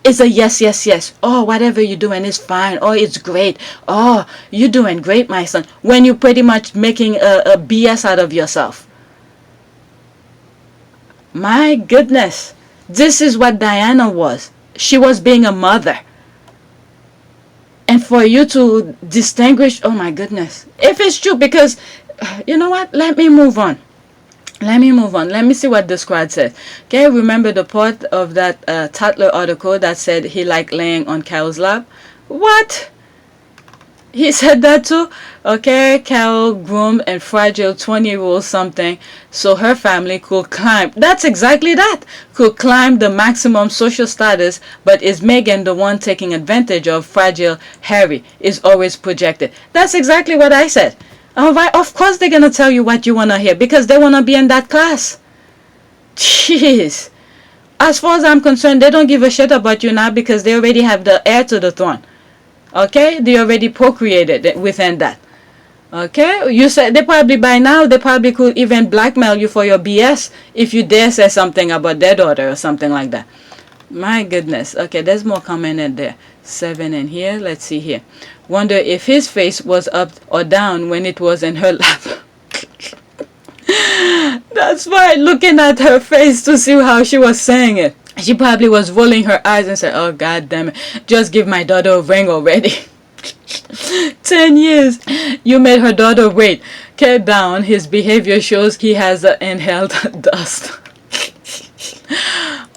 is a yes, yes, yes. Oh, whatever you're doing is fine. Oh, it's great. Oh, you're doing great, my son. When you're pretty much making a BS out of yourself. My goodness. This is what Diana was. She was being a mother. And for you to distinguish, oh my goodness. If it's true, because, you know what? Let me move on. Let me see what the squad said. Okay, remember the part of that Tatler article that said he liked laying on Carol's lap? What? He said that too? Okay, Carol groomed and fragile 20-year-old something so her family could climb. That's exactly that. Could climb the maximum social status, but is Meghan the one taking advantage of fragile Harry? Is always projected. That's exactly what I said. Alright, of course they're gonna tell you what you wanna hear because they wanna be in that class. Jeez. As far as I'm concerned, they don't give a shit about you now because they already have the heir to the throne. Okay? They already procreated within that. Okay? You said they probably by now they probably could even blackmail you for your BS if you dare say something about their daughter or something like that. My goodness. Okay, there's more comment in there. 7 in here. Let's see here. Wonder if his face was up or down when it was in her lap. That's right. Looking at her face to see how she was saying it. She probably was rolling her eyes and said, oh, God damn it. Just give my daughter a ring already. 10 years. You made her daughter wait. Get down. His behavior shows he has inhaled dust.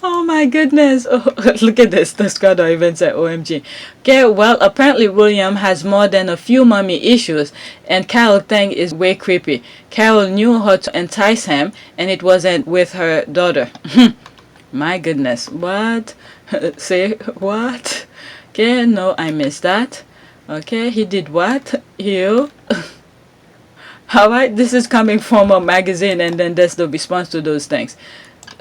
Oh my goodness. Oh, look at this. The squatter even said OMG. Okay, well, apparently William has more than a few mommy issues and Carol thing is way creepy. Carol knew how to entice him and it wasn't with her daughter. My goodness. What? Say what? Okay, no, I missed that. Okay, he did what? You. Alright, this is coming from a magazine and then there's the response to those things.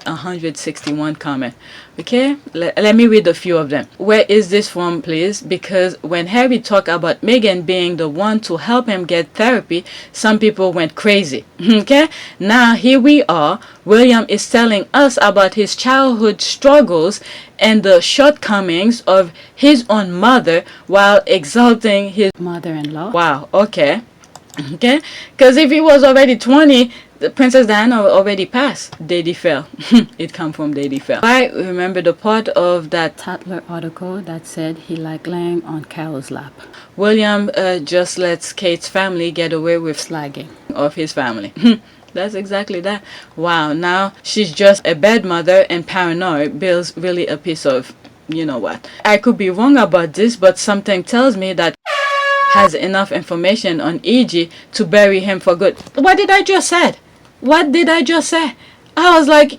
161 comment. Okay, let me read a few of them. Where is this from, please? Because when Harry talked about Meghan being the one to help him get therapy, some people went crazy. Okay, now here we are. William is telling us about his childhood struggles and the shortcomings of his own mother while exalting his mother-in-law. Wow. Okay, because if he was already 20, Princess Diana already passed. Daddy fell. It come from Daddy fell. I remember the part of that Tatler article that said he liked laying on Carol's lap. William just lets Kate's family get away with slagging of his family. That's exactly that. Wow, now she's just a bad mother and paranoid. Bill's really a piece of, you know what. I could be wrong about this, but something tells me that has enough information on E.G. to bury him for good. What did I just say? What did I just say? I was like,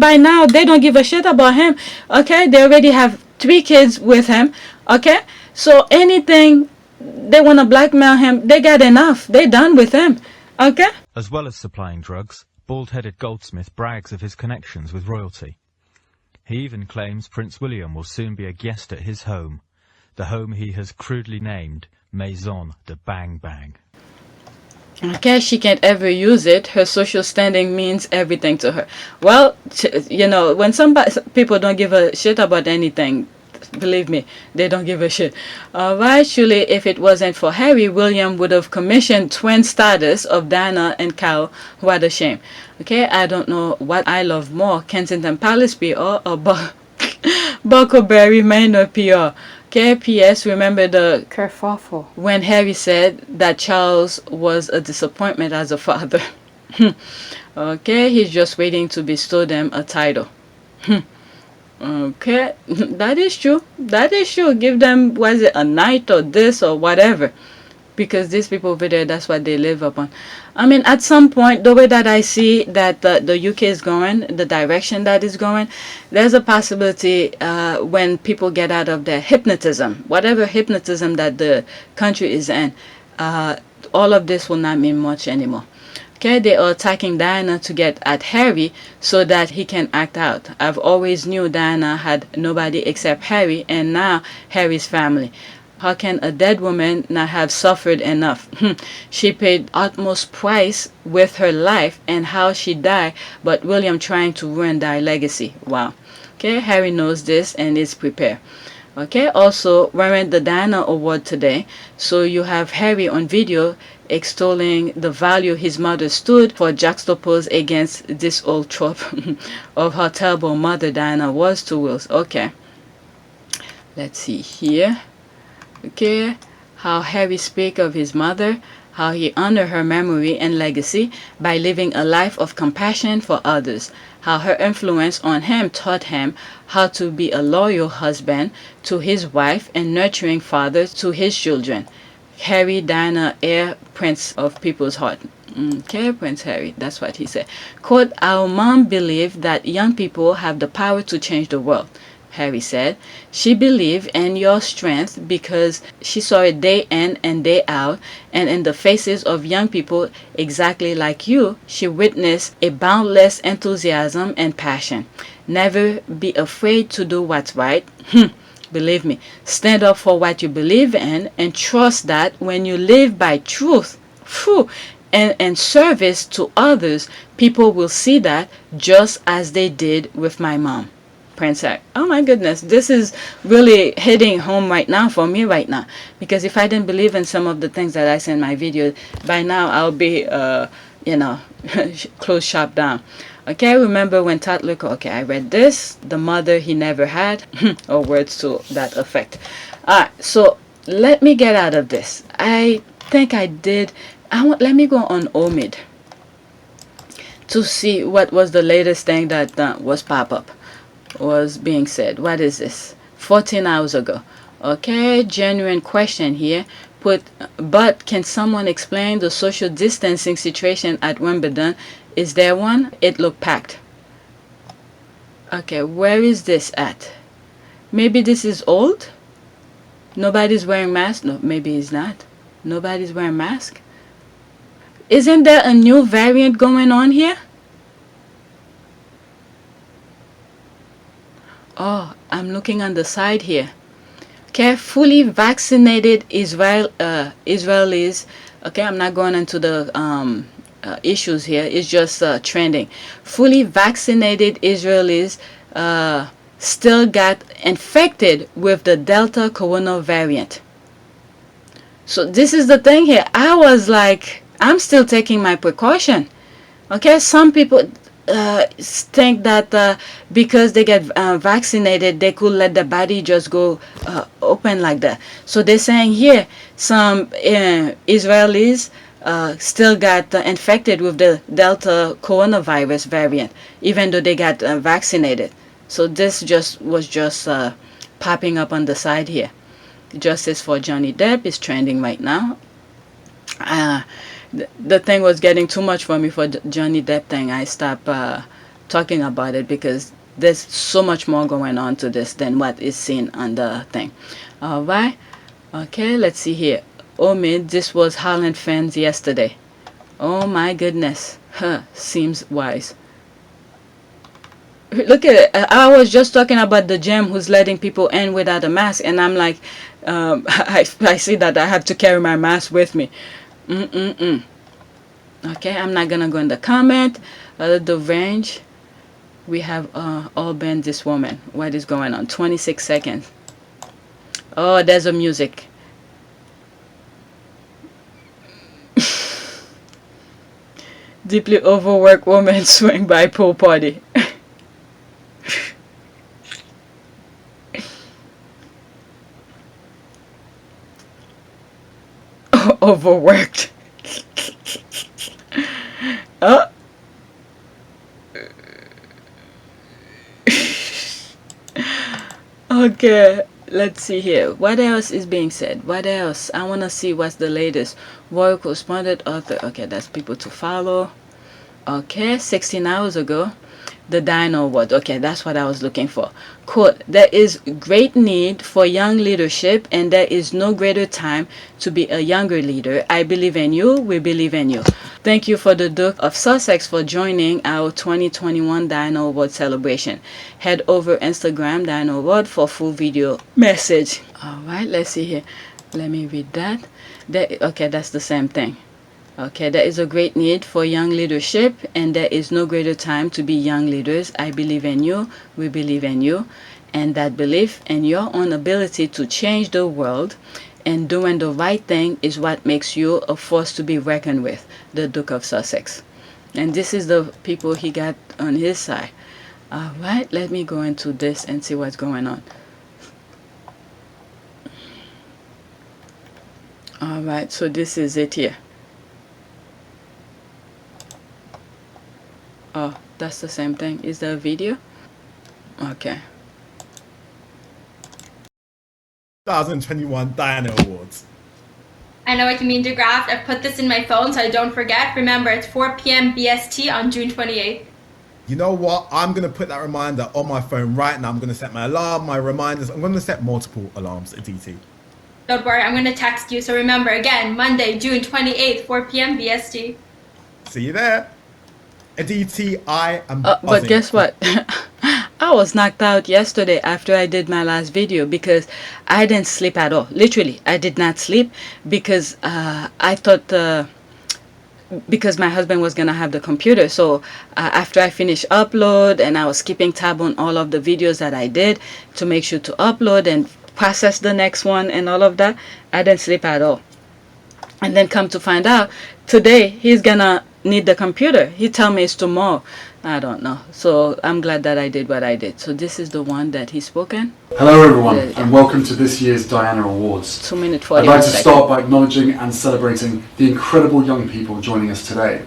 by now they don't give a shit about him. Okay, they already have 3 kids with him. Okay, so anything they want to blackmail him, they got enough. They done with him. Okay. As well as supplying drugs, bald-headed Goldsmith brags of his connections with royalty. He even claims Prince William will soon be a guest at his home, the home he has crudely named Maison de Bang Bang. Okay, she can't ever use it. Her social standing means everything to her. Well, you know, when people don't give a shit about anything, believe me, they don't give a shit. Alright, surely if it wasn't for Harry, William would have commissioned twin status of Diana and Kyle. What a shame. Okay, I don't know what I love more, Kensington Palace PR or Buckleberry Manor PR. Okay, P.S. Remember the kerfuffle when Harry said that Charles was a disappointment as a father. Okay, he's just waiting to bestow them a title. Okay, that is true. That is true. Give them, was it a knight or this or whatever. Because these people over there, that's what they live upon. I mean, at some point, the way that I see that the UK is going, the direction that is going, there's a possibility when people get out of their hypnotism, whatever hypnotism that the country is in, all of this will not mean much anymore. Okay, they are attacking Diana to get at Harry so that he can act out. I've always knew Diana had nobody except Harry and now Harry's family. How can a dead woman not have suffered enough? She paid utmost price with her life and how she died, but William trying to ruin their legacy. Wow. Okay, Harry knows this and is prepared. Okay, also wearing the Diana Award today. So you have Harry on video extolling the value his mother stood for, juxtaposed against this old trope of how terrible mother Diana was to Wills. Okay, let's see here. Okay, how Harry speak of his mother, how he honored her memory and legacy by living a life of compassion for others, how her influence on him taught him how to be a loyal husband to his wife and nurturing father to his children. Harry, Diana, heir, prince of people's heart. Okay, Prince Harry, that's what he said. Quote, our mom believed that young people have the power to change the world. Harry said, she believed in your strength because she saw it day in and day out, and in the faces of young people exactly like you, she witnessed a boundless enthusiasm and passion. Never be afraid to do what's right. Believe me, stand up for what you believe in and trust that when you live by truth and service to others, people will see that just as they did with my mom. Prince Harry. Oh my goodness, this is really hitting home right now for me right now, because if I didn't believe in some of the things that I say in my video, by now I'll be you know, close shop down. Okay, remember when Toddler, okay, I read this, the mother he never had, or words to that effect. Alright, so let me get out of this. I think I did, let me go on Omid to see what was the latest thing that was pop up. Was being said. What is this? 14 hours ago. Okay, genuine question here. But can someone explain the social distancing situation at Wimbledon? Is there one? It looked packed. Okay, where is this at? Maybe this is old? Nobody's wearing masks? No, maybe it's not. Nobody's wearing masks? Isn't there a new variant going on here? Oh, I'm looking on the side here. Okay, fully vaccinated Israelis. Okay, I'm not going into the issues here. It's just trending. Fully vaccinated Israelis still got infected with the Delta corona variant. So this is the thing here. I was like, I'm still taking my precaution. Okay, some people think that because they get vaccinated, they could let the body just go open like that. So they're saying here, some Israelis still got infected with the Delta coronavirus variant, even though they got vaccinated. So this was just popping up on the side here. Justice for Johnny Depp is trending right now. The thing was getting too much for me for the Johnny Depp thing. I stopped talking about it because there's so much more going on to this than what is seen on the thing. Alright, okay, let's see here. Omid, this was Holland fans yesterday. Oh my goodness, seems wise. Look at it. I was just talking about the gym who's letting people in without a mask, and I'm like, I see that I have to carry my mask with me. Okay, I'm not gonna go in the comment. The range, we have all banned this woman. What is going on? 26 seconds. Oh, there's a music. Deeply overworked woman swing by pool party. Overworked. Oh. Okay, let's see here. What else is being said? What else? I want to see what's the latest. Royal correspondent author. Okay, that's people to follow. Okay, 16 hours ago. The Dino Award. Okay, that's what I was looking for. Quote, there is great need for young leadership and there is no greater time to be a younger leader. I believe in you. We believe in you. Thank you for the Duke of Sussex for joining our 2021 Dino Award celebration. Head over Instagram Dino Award for full video message. Alright, let's see here. Let me read that. Okay, that's the same thing. Okay, there is a great need for young leadership and there is no greater time to be young leaders. I believe in you. We believe in you. And that belief in your own ability to change the world and doing the right thing is what makes you a force to be reckoned with. The Duke of Sussex. And this is the people he got on his side. Alright, let me go into this and see what's going on. Alright, so this is it here. Oh, that's the same thing. Is there a video? Okay. 2021 Dino Awards. I know what you mean, DeGraft. I've put this in my phone so I don't forget. Remember, it's 4 p.m. BST on June 28th. You know what? I'm going to put that reminder on my phone right now. I'm going to set my alarm, my reminders. I'm going to set multiple alarms at DT. Don't worry, I'm going to text you. So remember, again, Monday, June 28th, 4 p.m. BST. See you there. DT, I am but guess what? I was knocked out yesterday after I did my last video because I didn't sleep at all. Literally, I did not sleep because I thought because my husband was gonna have the computer. So after I finished upload and I was keeping tab on all of the videos that I did to make sure to upload and process the next one and all of that, I didn't sleep at all. And then come to find out today he's gonna need the computer. He told me it's tomorrow. I don't know. So I'm glad that I did what I did. So this is the one that he's spoken. Hello everyone and welcome to this year's Diana Awards. 2 minutes 40 I'd like to start by acknowledging and celebrating the incredible young people joining us today.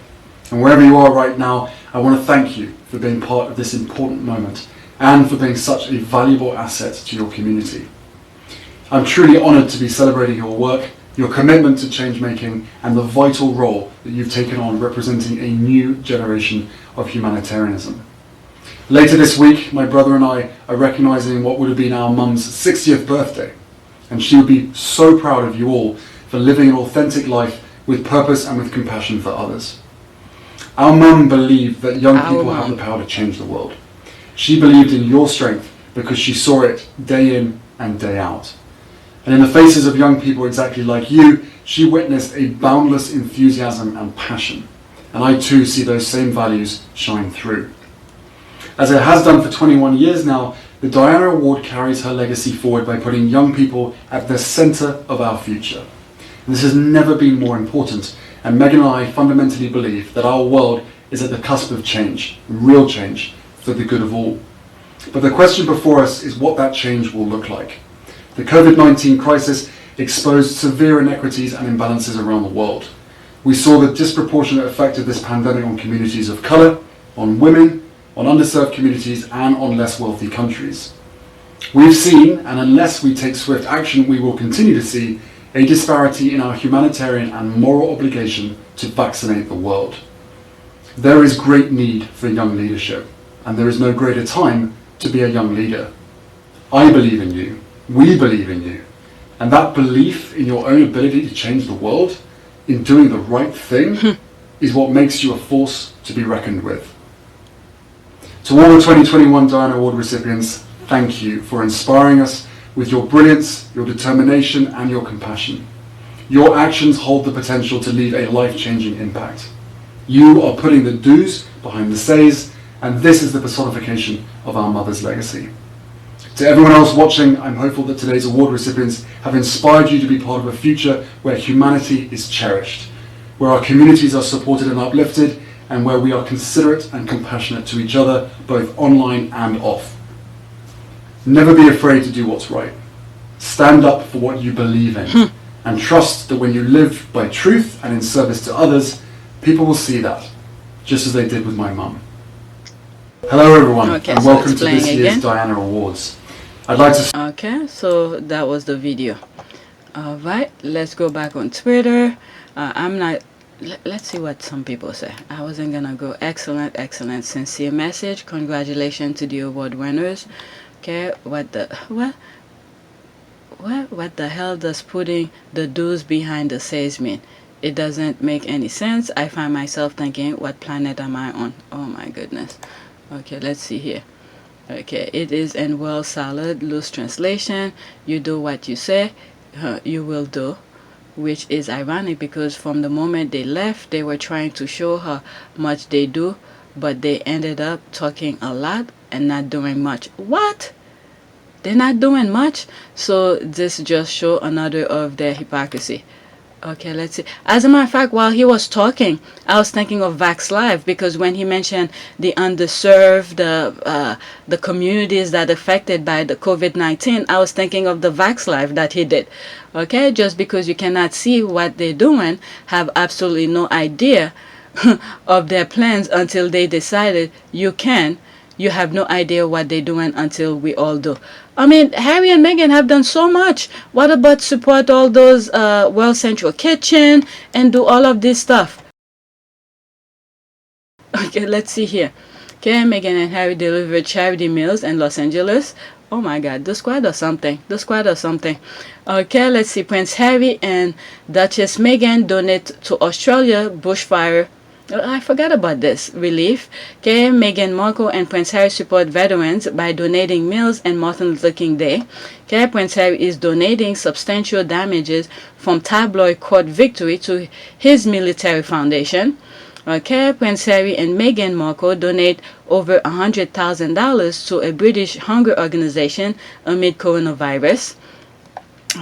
And wherever you are right now, I want to thank you for being part of this important moment and for being such a valuable asset to your community. I'm truly honoured to be celebrating your work, your commitment to change making and the vital role that you've taken on representing a new generation of humanitarianism. Later this week, my brother and I are recognising what would have been our mum's 60th birthday, and she would be so proud of you all for living an authentic life with purpose and with compassion for others. Our mum believed that young people have the power to change the world. She believed in your strength because she saw it day in and day out. And in the faces of young people exactly like you, she witnessed a boundless enthusiasm and passion. And I too see those same values shine through. As it has done for 21 years now, the Diana Award carries her legacy forward by putting young people at the centre of our future. And this has never been more important, and Meghan and I fundamentally believe that our world is at the cusp of change, real change, for the good of all. But the question before us is what that change will look like. The COVID-19 crisis exposed severe inequities and imbalances around the world. We saw the disproportionate effect of this pandemic on communities of colour, on women, on underserved communities, and on less wealthy countries. We've seen, and unless we take swift action, we will continue to see, a disparity in our humanitarian and moral obligation to vaccinate the world. There is great need for young leadership, and there is no greater time to be a young leader. I believe in you, we believe in you, and that belief in your own ability to change the world, in doing the right thing, is what makes you a force to be reckoned with. To all the 2021 Diana Award recipients, thank you for inspiring us with your brilliance, your determination, and your compassion. Your actions hold the potential to leave a life-changing impact. You are putting the do's behind the says, and this is the personification of our mother's legacy. To everyone else watching, I'm hopeful that today's award recipients have inspired you to be part of a future where humanity is cherished, where our communities are supported and uplifted, and where we are considerate and compassionate to each other, both online and off. Never be afraid to do what's right. Stand up for what you believe in, and trust that when you live by truth and in service to others, people will see that, just as they did with my mum. Hello everyone, and welcome to this year's Diana Awards. I'd like to... Okay, so that was the video. Alright, let's go back on Twitter. Let's see what some people say. I wasn't gonna go. Excellent, sincere message. Congratulations to the award winners. Okay, what the hell does putting the do's behind the says mean? It doesn't make any sense. I find myself thinking, what planet am I on? Oh my goodness. Okay, let's see here. Okay, it is in well salad, loose translation. You do what you say, you will do. Which is ironic because from the moment they left, they were trying to show how much they do, but they ended up talking a lot and not doing much. What? They're not doing much? So this just shows another of their hypocrisy. Okay, let's see. As a matter of fact, while he was talking, I was thinking of Vax Live, because when he mentioned the underserved, the communities that are affected by the COVID-19, I was thinking of the Vax Live that he did. Okay, just because you cannot see what they're doing, have absolutely no idea of their plans until they decided you can. You have no idea what they're doing until we all do. I mean, Harry and Meghan have done so much. What about support all those World Central Kitchen and do all of this stuff? Okay, let's see here. Okay, Meghan and Harry delivered charity meals in Los Angeles. Oh my God, the squad or something. The squad or something. Okay, let's see. Prince Harry and Duchess Meghan donate to Australia bushfire. I forgot about this. Relief. Okay, Meghan Markle and Prince Harry support veterans by donating meals and Martin Luther King Day. Okay, Prince Harry is donating substantial damages from tabloid court victory to his military foundation. Okay, Prince Harry and Meghan Markle donate over $100,000 to a British hunger organization amid coronavirus.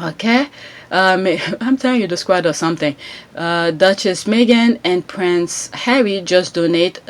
Okay. I'm telling you, the squad or something. Duchess Meghan and Prince Harry just donate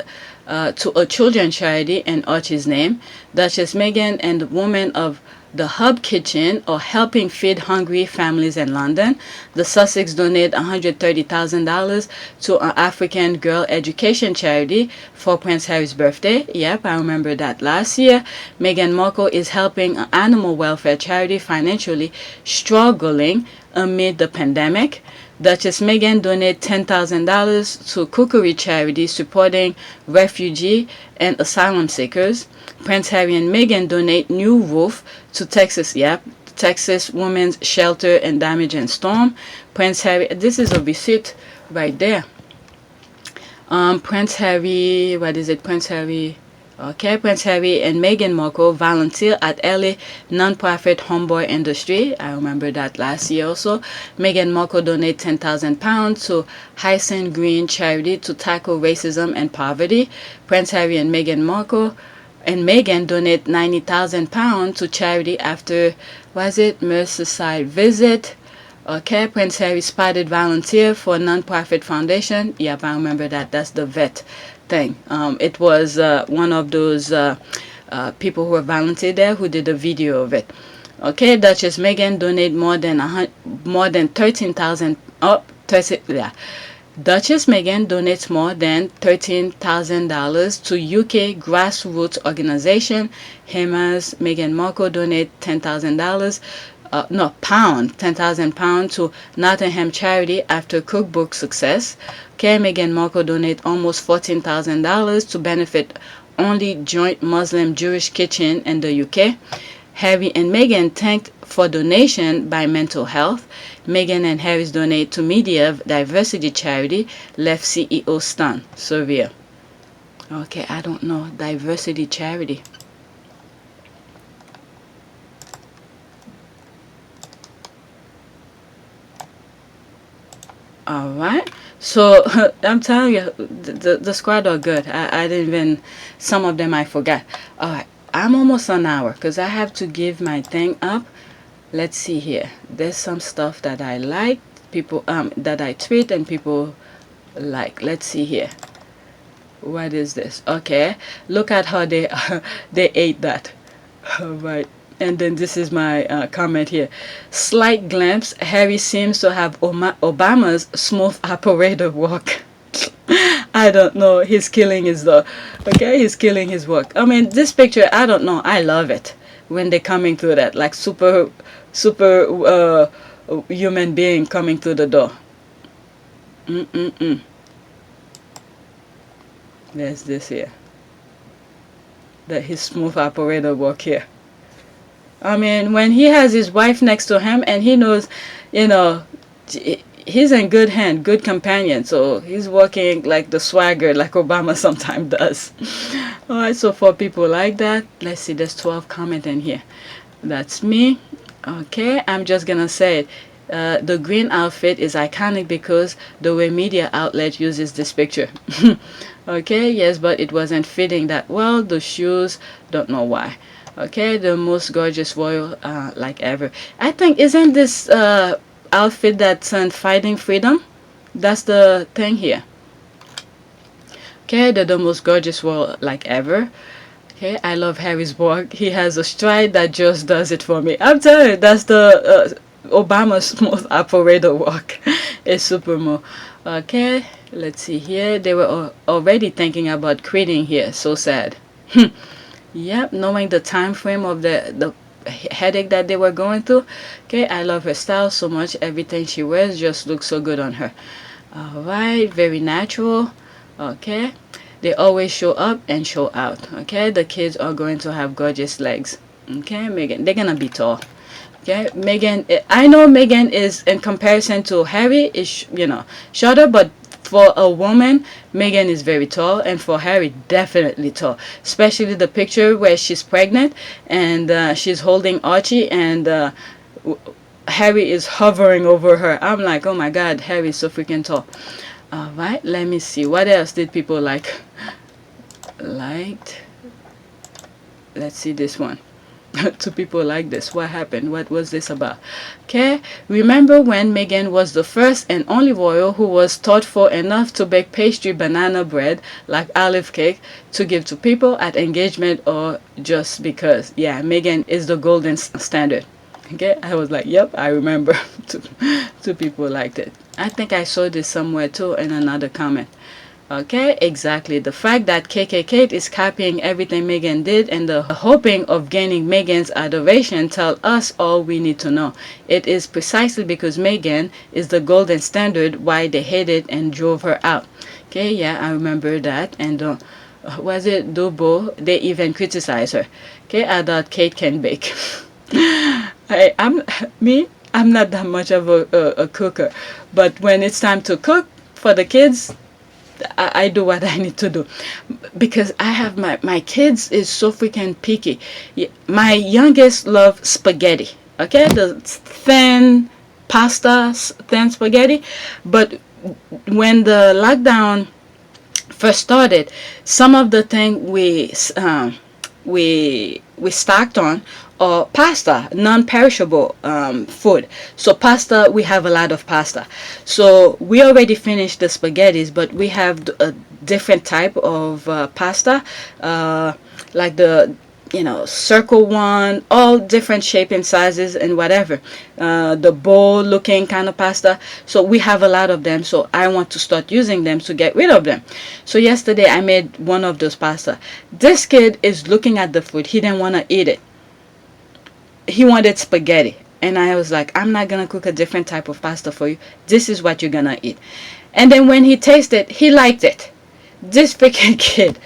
to a children's charity in Archie's name. Duchess Meghan and the women of the Hub Kitchen are helping feed hungry families in London. The Sussex donate $130,000 to an African girl education charity for Prince Harry's birthday. Yep, I remember that last year. Meghan Markle is helping an animal welfare charity financially struggling amid the pandemic. Duchess Meghan donated $10,000 to cookery charity supporting refugee and asylum seekers. Prince Harry and Meghan donate new roof to Texas Women's Shelter and Damage and Storm. Prince Harry, this is a receipt right there. Prince Harry, what is it? Prince Harry. Okay, Prince Harry and Meghan Markle volunteer at LA non-profit Homeboy Industry. I remember that last year also. Meghan Markle donate £10,000 to Hyacinth Green charity to tackle racism and poverty. Prince Harry and Meghan Markle and Meghan donate £90,000 to charity after, was it, Merseyside visit. Okay, Prince Harry spotted volunteer for a non-profit foundation. Yep, I remember that. That's the vet thing. It was one of those people who were volunteered there who did a video of it. Okay, Duchess Meghan donate more than 13,000. Duchess Meghan donates more than $13,000 to UK grassroots organization. Hamas Meghan Markle donate $10,000. £10,000 to Nottingham charity after cookbook success. Meghan Markle donate almost $14,000 to benefit only joint Muslim-Jewish kitchen in the UK. Harry and Meghan thanked for donation by mental health. Meghan and Harry's donate to media diversity charity. Left CEO stunned. Severe. Okay, I don't know. Diversity charity. All right. So I'm telling you, the squad are good. I didn't even, some of them I forgot. All right. I'm almost an hour because I have to give my thing up. Let's see here. There's some stuff that I like, people that I tweet and people like. Let's see here. What is this? Okay, look at how they they ate that. All right. And then this is my comment here. Slight glimpse. Harry seems to have Obama's smooth operator walk. I don't know. He's killing his okay, he's killing his work. I mean, this picture, I don't know. I love it when they're coming through that, like super human being coming through the door. There's this here. That his smooth operator walk here. I mean, when he has his wife next to him and he knows, you know, he's in good hand, good companion. So he's walking like the swagger like Obama sometimes does. All right, so for people like that, let's see, there's 12 comments in here. That's me. Okay, I'm just gonna say it. The green outfit is iconic because the way media outlet uses this picture. Okay, yes, but it wasn't fitting that well. The shoes, don't know why. Okay, the most gorgeous royal like ever. I think, isn't this outfit that's in Fighting Freedom? That's the thing here. Okay, the most gorgeous royal like ever. Okay, I love Harry's walk. He has a stride that just does it for me. I'm telling you, that's the Obama's smooth operator walk. It's super more. Okay, let's see here. They were already thinking about quitting here. So sad. Yep, knowing the time frame of the headache that they were going through. Okay, I love her style so much. Everything she wears just looks so good on her. All right, very natural. Okay, they always show up and show out. Okay, the kids are going to have gorgeous legs. Okay, Meghan, they're gonna be tall. Okay, Meghan, I know Meghan is, in comparison to Harry, is, you know, shorter, but for a woman, Meghan is very tall, and for Harry, definitely tall. Especially the picture where she's pregnant and she's holding Archie, and Harry is hovering over her. I'm like, oh my God, Harry is so freaking tall. All right, let me see. What else did people like? Liked. Let's see this one. To people like this, what happened? What was this about? Okay, remember when Meghan was the first and only royal who was thoughtful enough to bake pastry banana bread like olive cake to give to people at engagement, or just because? Yeah, Meghan is the golden standard. Okay, I was like, yep, I remember. Two people liked it. I think I saw this somewhere too in another comment. Okay, exactly. The fact that KKK is copying everything Meghan did and the hoping of gaining Meghan's adoration tell us all we need to know. It is precisely because Meghan is the golden standard why they hated and drove her out. Okay, yeah, I remember that. And was it Dubo? They even criticized her. Okay, I thought Kate can bake. I'm not that much of a cooker, but when it's time to cook for the kids, I do what I need to do, because I have my kids is so freaking picky. My youngest loves spaghetti. Okay, the thin pasta, thin spaghetti. But when the lockdown first started, some of the thing we stocked on or pasta, non-perishable food. So pasta, we have a lot of pasta. So we already finished the spaghettis, but we have a different type of pasta, like the circle one, all different shape and sizes and whatever. The bowl looking kind of pasta. So we have a lot of them. So I want to start using them to get rid of them. So yesterday I made one of those pasta. This kid is looking at the food. He didn't want to eat it. He wanted spaghetti. And I was like, I'm not going to cook a different type of pasta for you. This is what you're going to eat. And then when he tasted, he liked it. This freaking kid.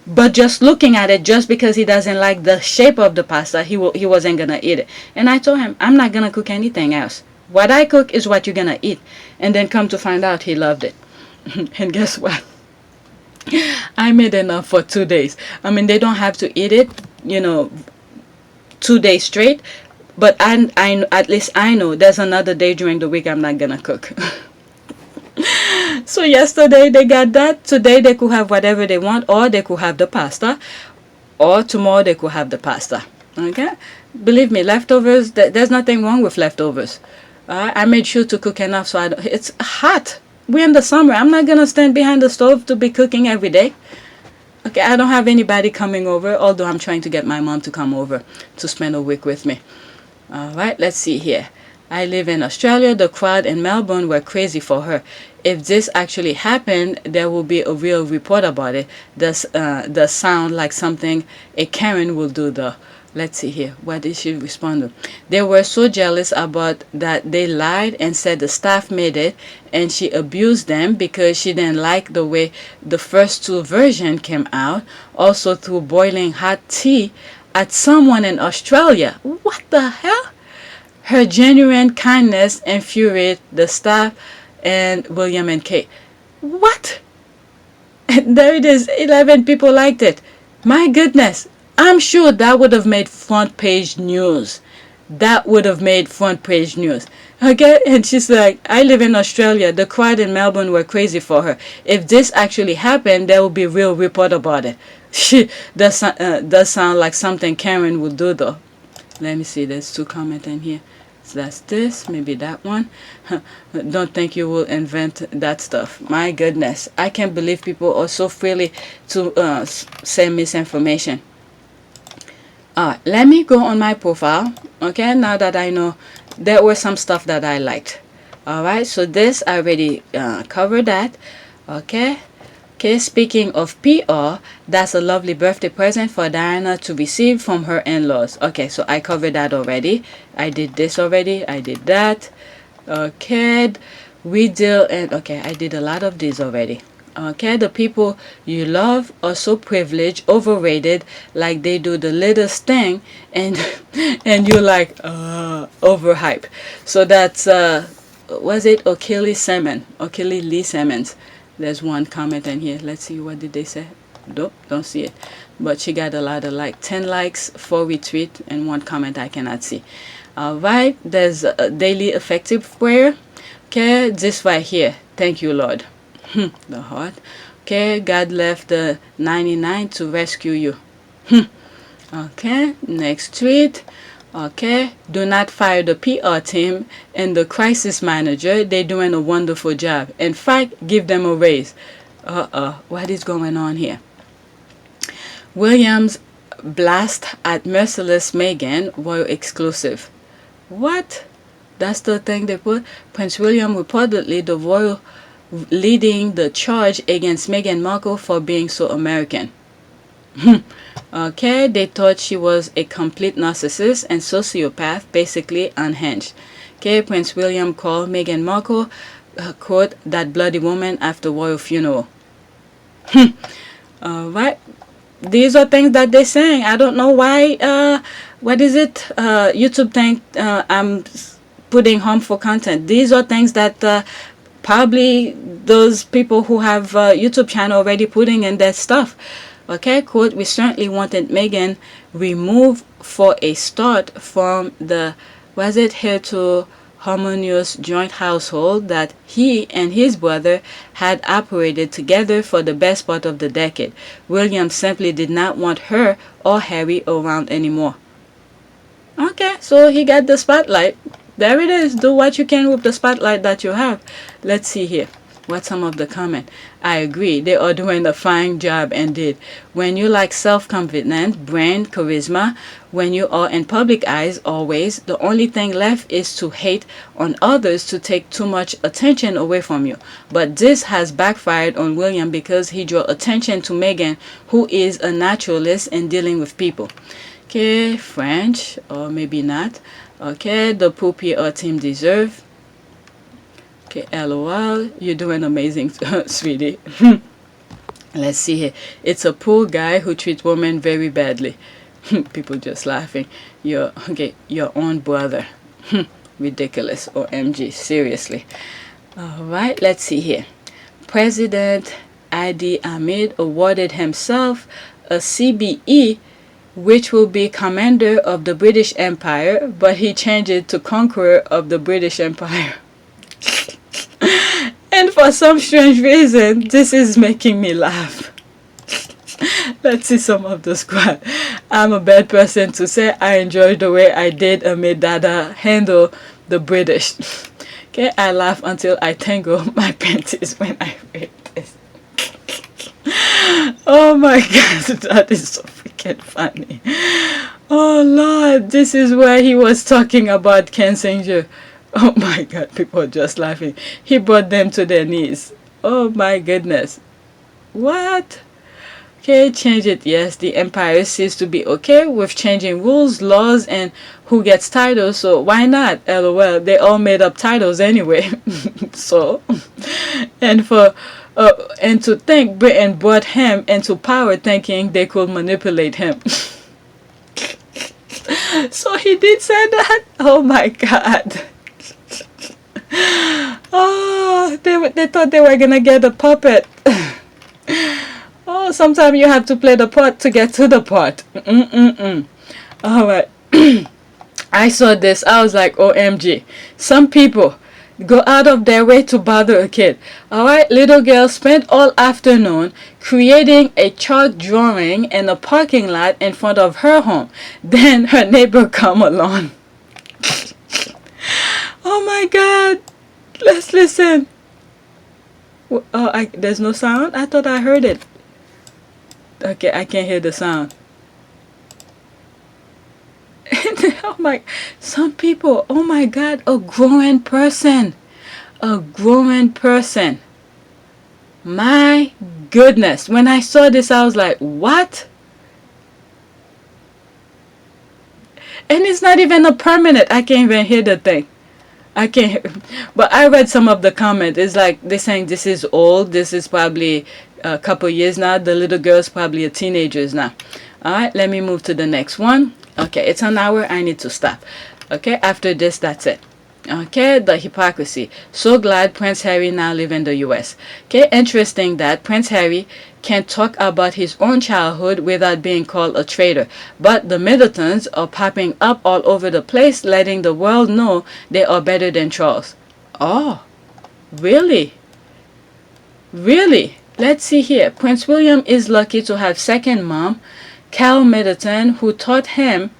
But just looking at it, just because he doesn't like the shape of the pasta, he wasn't going to eat it. And I told him, I'm not going to cook anything else. What I cook is what you're going to eat. And then come to find out, he loved it. And guess what? I made enough for 2 days. I mean, they don't have to eat it, 2 days straight. But I at least I know there's another day during the week I'm not going to cook. So yesterday they got that. Today they could have whatever they want, or they could have the pasta, or tomorrow they could have the pasta. Okay, believe me, leftovers, there's nothing wrong with leftovers. I made sure to cook enough so it's hot. We're in the summer. I'm not gonna stand behind the stove to be cooking every day. Okay, I don't have anybody coming over, although I'm trying to get my mom to come over to spend a week with me. Alright, let's see here. I live in Australia. The crowd in Melbourne were crazy for her. If this actually happened, there will be a real report about it. Does sound like something a Karen will do though. Let's see here. What did she respond? They were so jealous about that they lied and said the staff made it, and she abused them because she didn't like the way the first two versions came out. Also threw boiling hot tea at someone in Australia. What the hell? Her genuine kindness infuriated the staff and William and Kate. What? There it is. 11 people liked it. My goodness. I'm sure that would have made front page news. That would have made front page news. Okay? And she's like, I live in Australia. The crowd in Melbourne were crazy for her. If this actually happened, there will be a real report about it. She does sound like something Karen would do though. Let me see. There's 2 comments in here. So that's this, maybe that one. Don't think you will invent that stuff. My goodness, I can't believe people are so freely to say misinformation. Let me go on my profile. Okay, now that I know there were some stuff that I liked. Alright, so this I already covered that. Okay. Okay, speaking of PR, that's a lovely birthday present for Diana to receive from her in-laws. Okay, so I covered that already. I did this already. I did that. Okay, we deal and okay, I did a lot of these already. Okay, the people you love are so privileged, overrated, like they do the littlest thing, and you're like overhyped. So that's was it Achilles Lee Simmons? There's one comment in here. Let's see, what did they say? Nope, don't see it. But she got a lot of 10 likes, 4 retweets, and 1 comment I cannot see. Alright, there's a daily effective prayer. Okay, this right here. Thank you, Lord. The heart. Okay, God left the 99 to rescue you. Okay, next tweet. Okay, do not fire the PR team and the crisis manager. They're doing a wonderful job. In fact, give them a raise. What is going on here? Williams blast at merciless Meghan royal exclusive. What? That's the thing they put. Prince William reportedly the royal leading the charge against Meghan Markle for being so American. Okay, they thought she was a complete narcissist and sociopath, basically unhinged. Okay, Prince William called Meghan Markle, quote, that bloody woman after royal funeral. Alright, these are things that they're saying. I don't know why, what is it, YouTube think I'm putting harmful content. These are things that probably those people who have YouTube channel already putting in their stuff. Okay, quote, we certainly wanted Meghan removed for a start from the, was it here to harmonious joint household that he and his brother had operated together for the best part of the decade. William simply did not want her or Harry around anymore. Okay, so he got the spotlight. There it is. Do what you can with the spotlight that you have. Let's see here. What some of the comment? I agree. They are doing a fine job indeed. When you lack self-confidence, brand, charisma, when you are in public eyes always, the only thing left is to hate on others to take too much attention away from you. But this has backfired on William because he drew attention to Meghan, who is a naturalist in dealing with people. Okay, French, or maybe not. Okay, the poopy our team deserve. Okay, LOL, you're doing amazing, sweetie. Let's see here. It's a poor guy who treats women very badly. People just laughing. Your own brother. Ridiculous. OMG, seriously. All right, let's see here. President Idi Amin awarded himself a CBE, which will be Commander of the British Empire, but he changed it to Conqueror of the British Empire. And for some strange reason, this is making me laugh. Let's see some of the squad. I'm a bad person to say I enjoyed the way I did Ahmed Dada handle the British. Okay, I laugh until I tangle my panties when I read this. Oh my god, that is so freaking funny. Oh Lord, this is where he was talking about Kensinger. Oh my god, people are just laughing. He brought them to their knees. Oh my goodness. What? Okay, change it. Yes, the empire seems to be okay with changing rules, laws, and who gets titles, so why not? LOL, they all made up titles anyway. So, and to think Britain brought him into power thinking they could manipulate him. So he did say that? Oh my god. Oh, they thought they were gonna get a puppet. Oh, sometimes you have to play the part to get to the part. All right. I saw this. I was like, OMG. Some people go out of their way to bother a kid. All right, little girl spent all afternoon creating a chalk drawing in a parking lot in front of her home. Then her neighbor come along. Oh my god. Let's listen. Oh, there's no sound? I thought I heard it. Okay, I can't hear the sound. Oh my, some people, oh my god, a grown person. A grown person. My goodness. When I saw this, I was like, what? And it's not even a permanent. I can't even hear the thing. I can't, but I read some of the comments. It's like they're saying this is old. This is probably a couple years now. The little girl's probably a teenager now. All right, let me move to the next one. Okay, it's an hour. I need to stop. Okay, after this, that's it. Okay, the hypocrisy. So glad Prince Harry now live in the US. Okay, interesting that Prince Harry can talk about his own childhood without being called a traitor. But the Middletons are popping up all over the place, letting the world know they are better than Charles. Oh, really? Really? Let's see here. Prince William is lucky to have second mom, Cal Middleton, who taught him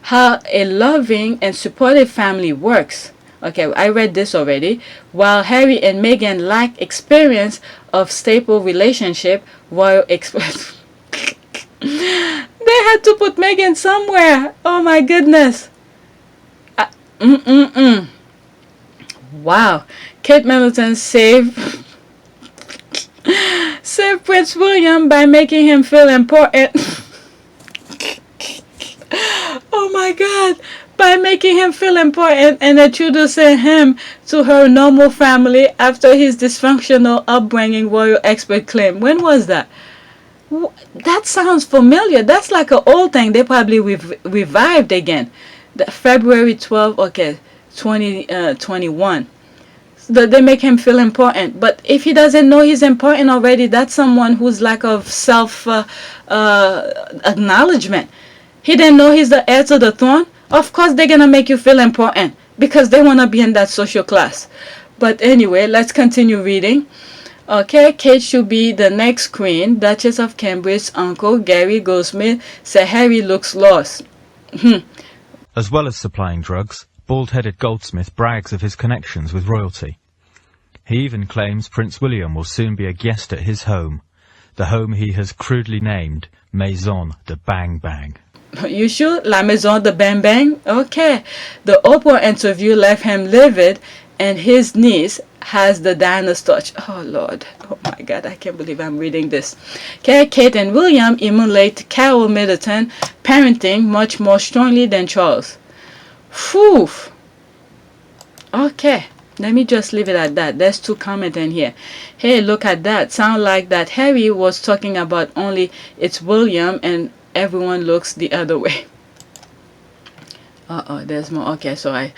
how a loving and supportive family works. Okay, I read this already. While Harry and Meghan lack experience of stable relationship, royal express. They had to put Meghan somewhere. Oh my goodness. Wow. Kate Middleton saved Prince William by making him feel important. Oh my god. By making him feel important and introducing him to her normal family after his dysfunctional upbringing, royal expert claim. When was that? That sounds familiar. That's like an old thing. They probably revived again. February 12th, okay, 2021. So they make him feel important. But if he doesn't know he's important already, that's someone who's lack of self acknowledgement. He didn't know he's the heir to the throne. Of course they're gonna make you feel important because they want to be in that social class. But anyway, let's continue reading. Okay, Kate should be the next queen. Duchess of Cambridge's uncle Gary Goldsmith said Harry looks lost. As well as supplying drugs, bald-headed Goldsmith brags of his connections with royalty. He even claims Prince William will soon be a guest at his home, the home he has crudely named Maison de Bang Bang. You sure? La Maison de Bang Bang? Okay. The Oprah interview left him livid, and his niece has the Diana's touch. Oh, Lord. Oh, my God. I can't believe I'm reading this. Okay, Kate and William emulate Carol Middleton parenting much more strongly than Charles. Phew. Okay. Let me just leave it at that. There's 2 comments in here. Hey, look at that. Sound like that Harry was talking about only it's William and everyone looks the other way. There's more. Okay, so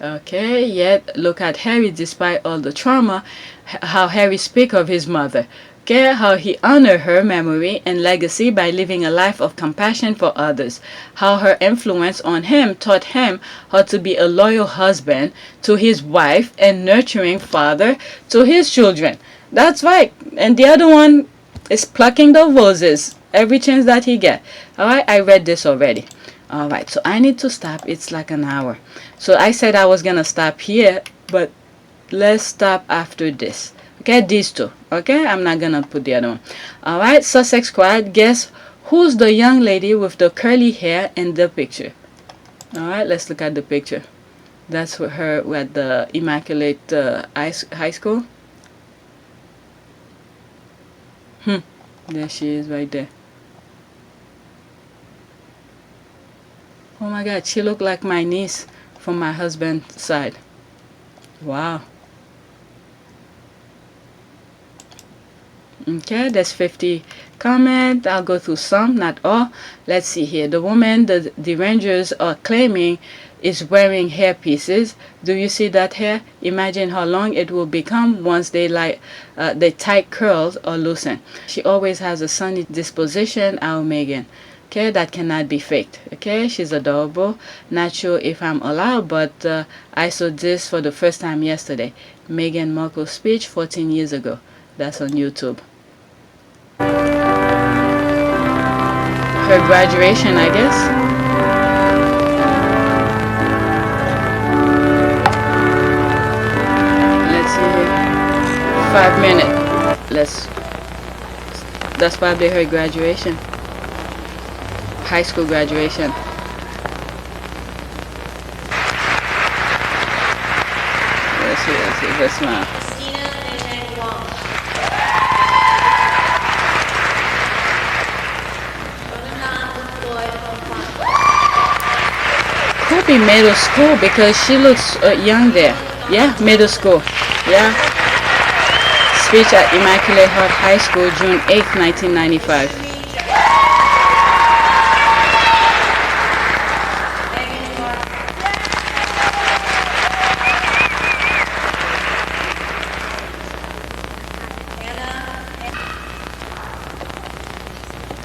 yet look at Harry despite all the trauma, how Harry speak of his mother. Okay, how he honor her memory and legacy by living a life of compassion for others. How her influence on him taught him how to be a loyal husband to his wife and nurturing father to his children. That's right. And the other one is plucking the roses every chance that he get. Alright, I read this already. Alright, so I need to stop. It's like an hour. So I said I was gonna stop here, but let's stop after this. Okay, these 2. Okay, I'm not gonna put the other one. Alright, Sussex Squad, guess who's the young lady with the curly hair in the picture? Alright, let's look at the picture. That's her at the Immaculate High School. There she is right there. Oh my God, she looked like my niece from my husband's side. Wow. Okay, there's 50 comments. I'll go through some, not all. Let's see here. The woman the Rangers are claiming is wearing hair pieces. Do you see that hair? Imagine how long it will become once they the tight curls are loosened. She always has a sunny disposition, our Meghan. Okay, that cannot be faked. Okay, she's adorable. Not sure if I'm allowed, but I saw this for the first time yesterday. Meghan Markle's speech 14 years ago. That's on YouTube. Her graduation, I guess. Let's see here. 5 minutes. That's probably her graduation. High school graduation. Let's see, this one. Could be middle school because she looks young there. Yeah, middle school. Yeah. Speech at Immaculate Heart High School, June 8th, 1995.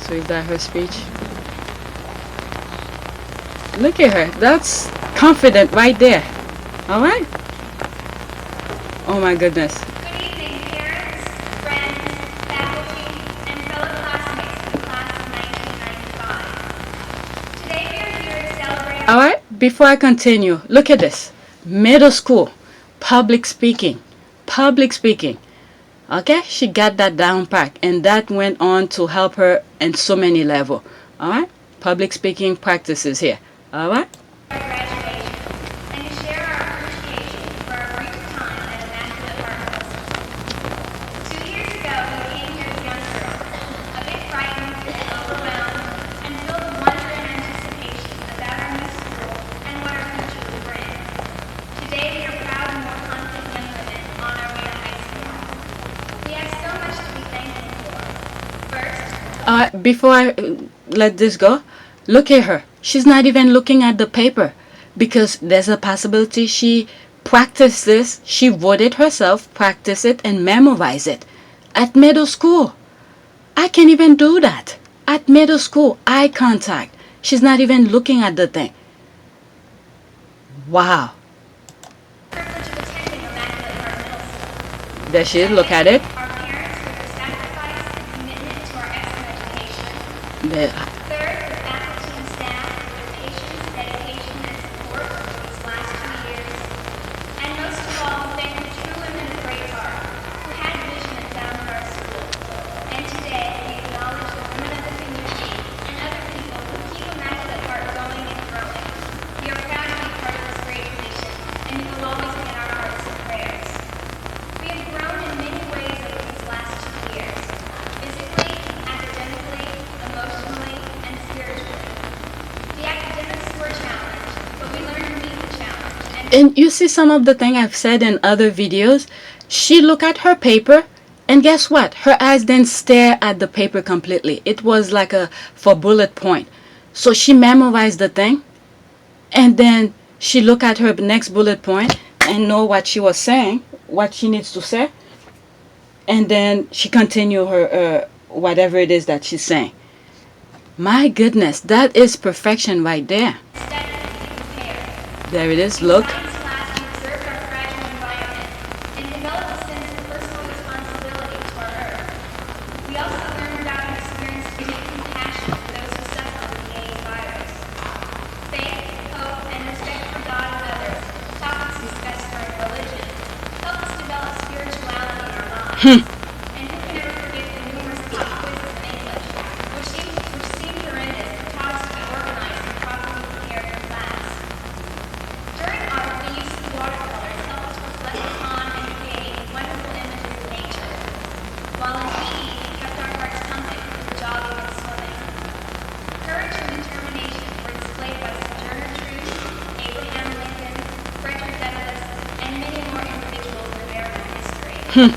So is that her speech? Look at her. That's confident right there. All right? Oh my goodness. Good evening, parents, friends, faculty, and fellow classmates of the class of 1995. Today we are here to celebrate... All right? Before I continue, look at this. Middle school. Public speaking. Public speaking. Okay? She got that down pat, and that went on to help her in so many levels. All right? Public speaking practices here. All right? Graduation, and to share our appreciation for our brief time at Immaculate Heart High School. 2 years ago, we came here as young girls, a bit frightened, overwhelmed, and filled with wonder and anticipation about our new school and what our future would bring. Today, we are proud and more confident young women on our way to high school. We have so much to be thankful for. First, before I let this go, look at her. She's not even looking at the paper because there's a possibility she practiced this. She wrote it herself, practiced it, and memorized it at middle school. I can't even do that. At middle school, eye contact. She's not even looking at the thing. Wow. There she is. Look at it. our parents for their sacrifice and commitment to our excellent education. There. Third, the faculty and staff for their patience, dedication, and support over these last 2 years. And most of all, thank the true women of great heart And you see some of the thing I've said in other videos. She look at her paper, and guess what? Her eyes didn't stare at the paper completely. It was like a for bullet point. So she memorized the thing, and then she look at her next bullet point and know what she was saying, what she needs to say, and then she continue her whatever it is that she's saying. My goodness, that is perfection right there. There it is. Look. Hmm.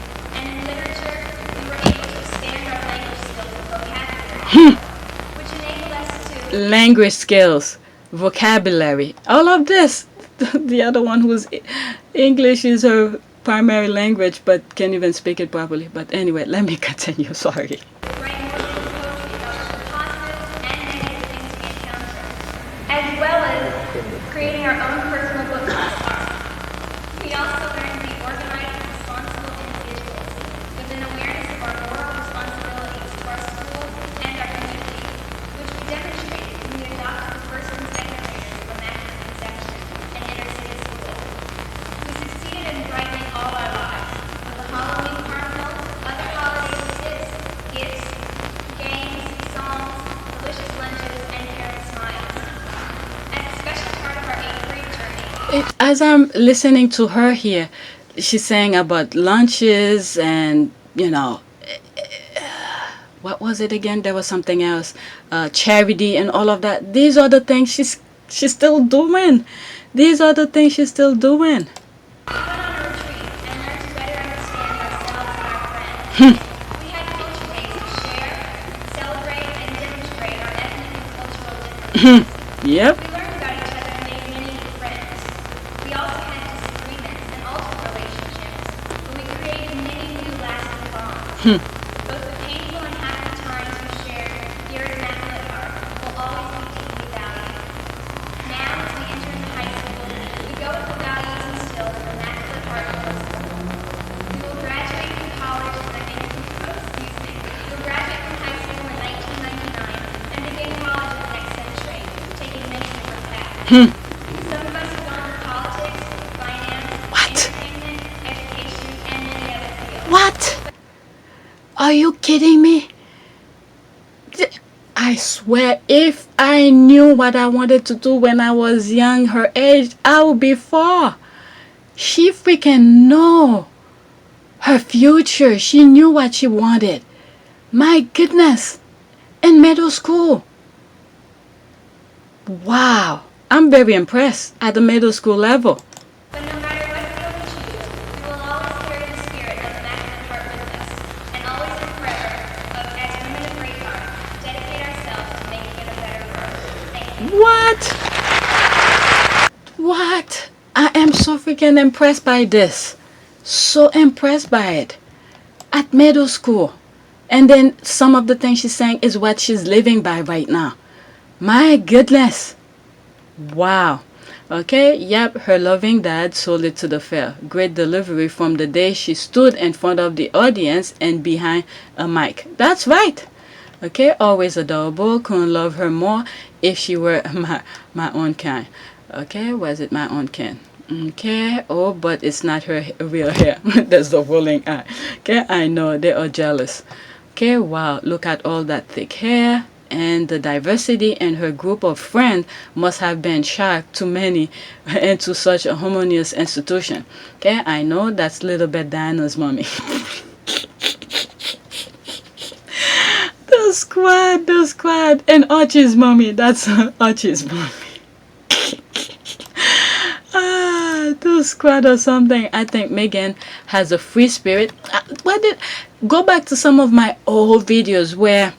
Language skills, vocabulary, all of this. The other one who's English is her primary language but can't even speak it properly. But anyway, let me continue. Sorry. As well as creating our own personal book class. We also learn to be organized, responsible individuals with an awareness of our moral responsibilities to our school and our community, which we demonstrate when we adopt the first and second graders from Immaculate Conception and inner city school. We succeeded in brightening all our lives with the Halloween carnival, other holiday visits, gifts, games, songs, delicious lunches, and parent smiles. As a special part of our 8th grade journey, As I'm listening to her here, she's saying about lunches and, you know, what was it again? There was something else, charity and all of that. These are the things she's still doing. These are the things she's still doing. Hmm. we had culture days to share, celebrate, and demonstrate our ethnic and cultural differences. Yep. We learned about each other and made many new friends. We also had disagreements and altered relationships, but we created many new lasting bonds. Both the painful and happy times we shared here at Immaculate Heart will always be deeply valued. Now, as we enter into high school, we go with the values instilled in Immaculate Heart Middle School. We will graduate from college We'll graduate from high school in 1999 and begin college in the next century, taking many different paths. Some of us have gone to politics, finance, entertainment, education, and many other fields. What? Are you kidding me? I swear, if I knew what I wanted to do when I was young, her age, I would be far. She freaking know her future. She knew what she wanted. My goodness. In middle school. Wow. I'm very impressed at the middle school level. But no matter what field we choose, we will always carry the spirit of Immaculate Heart with us, and always and forever, as women of great heart, dedicate ourselves to making it a better world. Thank you. What? What? I am so freaking impressed by this. So impressed by it. At middle school. And then some of the things she's saying is what she's living by right now. My goodness. Wow. Okay, yep, her loving dad sold it to the fair. Great delivery from the day she stood in front of the audience and behind a mic. That's right. Okay, always adorable. Couldn't love her more if she were my own kind. Okay, was it my own kind? Okay, oh, but it's not her real hair. That's the rolling eye. Okay, I know, they are jealous. Okay, wow, look at all that thick hair. And the diversity in her group of friends must have been shocked to many into such a harmonious institution. Okay, I know that's a little bit Diana's mommy. The squad. And Archie's mommy, that's Archie's mommy. the squad or something. I think Meghan has a free spirit. Go back to some of my old videos where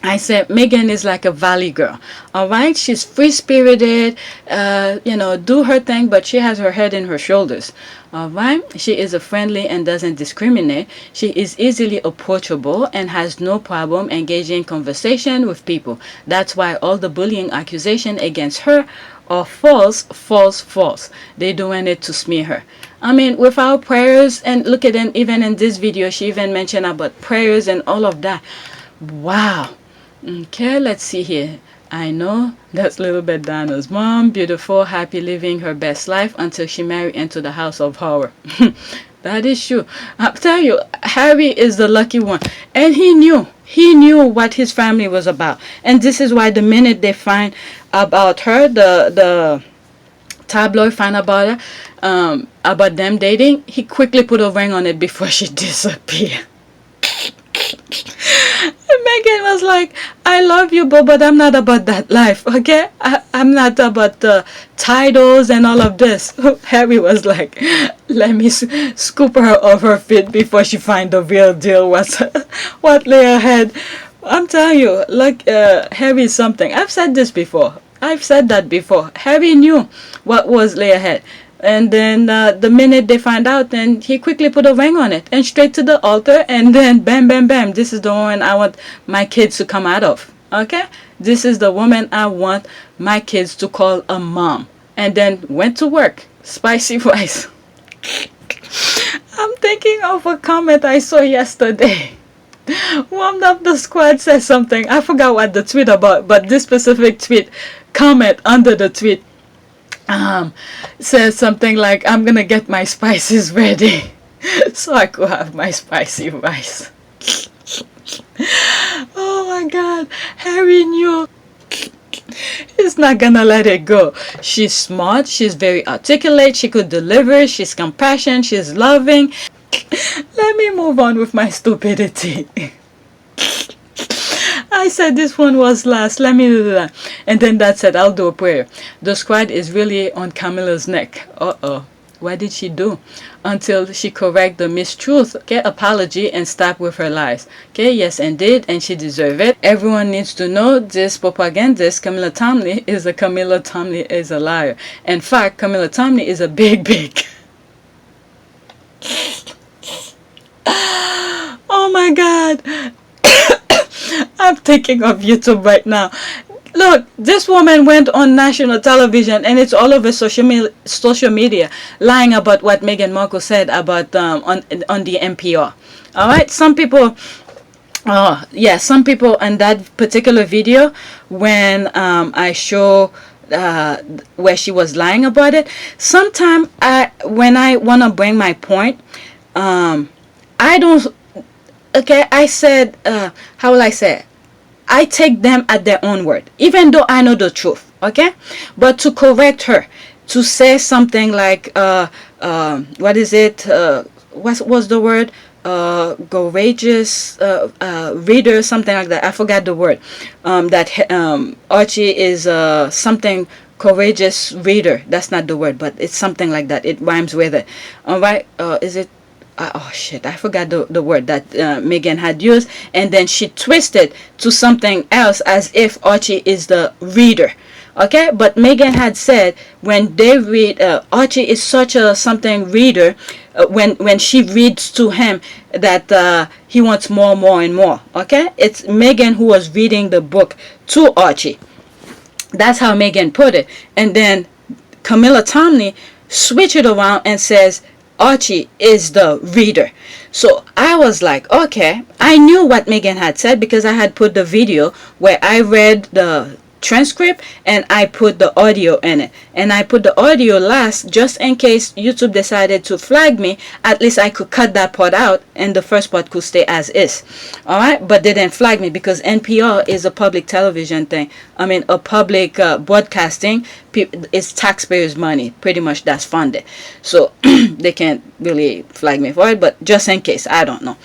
I said Meghan is like a valley girl. All right, she's free spirited, do her thing, but she has her head in her shoulders. All right, she is a friendly and doesn't discriminate. She is easily approachable and has no problem engaging in conversation with people. That's why all the bullying accusation against her are false, false, false. They're doing it to smear her. I mean, without prayers, and look at it, even in this video, she even mentioned about prayers and all of that. Wow. Okay, let's see here. I know that's little bit Dana's mom. Beautiful, happy, living her best life until she married into the house of horror. That is true. I'll tell you, Harry is the lucky one. And he knew what his family was about. And this is why the minute they find about her, the tabloid find about her, about them dating, he quickly put a ring on it before she disappeared. Meghan was like, I love you, but I'm not about that life, okay? I'm not about the titles and all of this. Harry was like, let me scoop her off her feet before she find the real deal. What lay ahead. I'm telling you, like, Harry is something. I've said this before. I've said that before. Harry knew what was lay ahead. And then the minute they find out, then he quickly put a ring on it and straight to the altar. And then bam, bam, bam. This is the woman I want my kids to come out of. Okay? This is the woman I want my kids to call a mom. And then went to work. Spicy rice. I'm thinking of a comment I saw yesterday. Warmed up the squad said something. I forgot what the tweet about. But this specific tweet, comment under the tweet. Says something like, I'm gonna get my spices ready so I could have my spicy rice. Oh my god, Harry knew. He's not gonna let it go. She's smart, she's very articulate, she could deliver, she's compassionate, she's loving. Let me move on with my stupidity. I said this one was last. Let me do that. And then that's it. I'll do a prayer. The squad is really on Camilla's neck. Uh-oh. What did she do? Until she correct the mistruth. Okay, apology and stop with her lies. Okay, yes, indeed, and she deserve it. Everyone needs to know this propagandist, Camilla Tominey is a liar. In fact, Camilla Tominey is a big. Oh my God. I'm thinking of YouTube right now. Look, this woman went on national television and it's all over social media lying about what Meghan Markle said about on the NPR. All right, some people some people in that particular video when I show where she was lying about it, sometimes when I want to bring my point, I don't. Okay, I said, how will I say it? I take them at their own word, even though I know the truth, okay? But to correct her, to say something like, what is it? What was the word? Courageous reader, something like that. I forgot the word. That Archie is something courageous reader. That's not the word, but it's something like that. It rhymes with it. All right? Is it? Oh shit, I forgot the word that Meghan had used, and then she twisted to something else as if Archie is the reader. Okay, but Meghan had said when they read, Archie is such a something reader, when she reads to him that he wants more and more. Okay, it's Meghan who was reading the book to Archie. That's how Meghan put it. And then Camilla Tominey switched it around and says Archie is the reader. So I was like, okay, I knew what Meghan had said because I had put the video where I read the transcript and I put the audio in it, and I put the audio last just in case YouTube decided to flag me. At least I could cut that part out and the first part could stay as is. All right, but they didn't flag me because NPR is a public television thing. I mean, a public broadcasting. It's taxpayers' money, pretty much, that's funded, so they can't really flag me for it, but just in case, I don't know.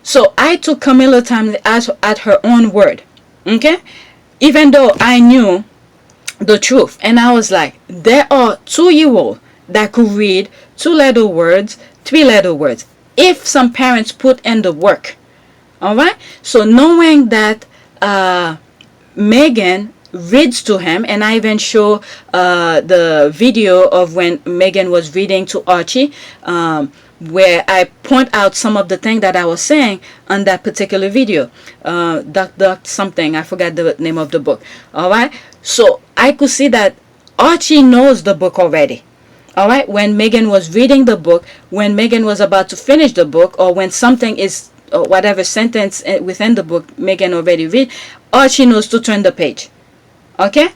So I took Camilla Tominey at her own word, okay, even though I knew the truth. And I was like, there are 2-year-olds that could read 2-letter words, 3-letter words, if some parents put in the work. All right. So knowing that Meghan reads to him, and I even show the video of when Meghan was reading to Archie, where I point out some of the things that I was saying on that particular video. Duck something, I forgot the name of the book. All right. So I could see that Archie knows the book already. All right. When Meghan was reading the book, when Meghan was about to finish the book, or when something is, or whatever sentence within the book Meghan already read, Archie knows to turn the page. Okay.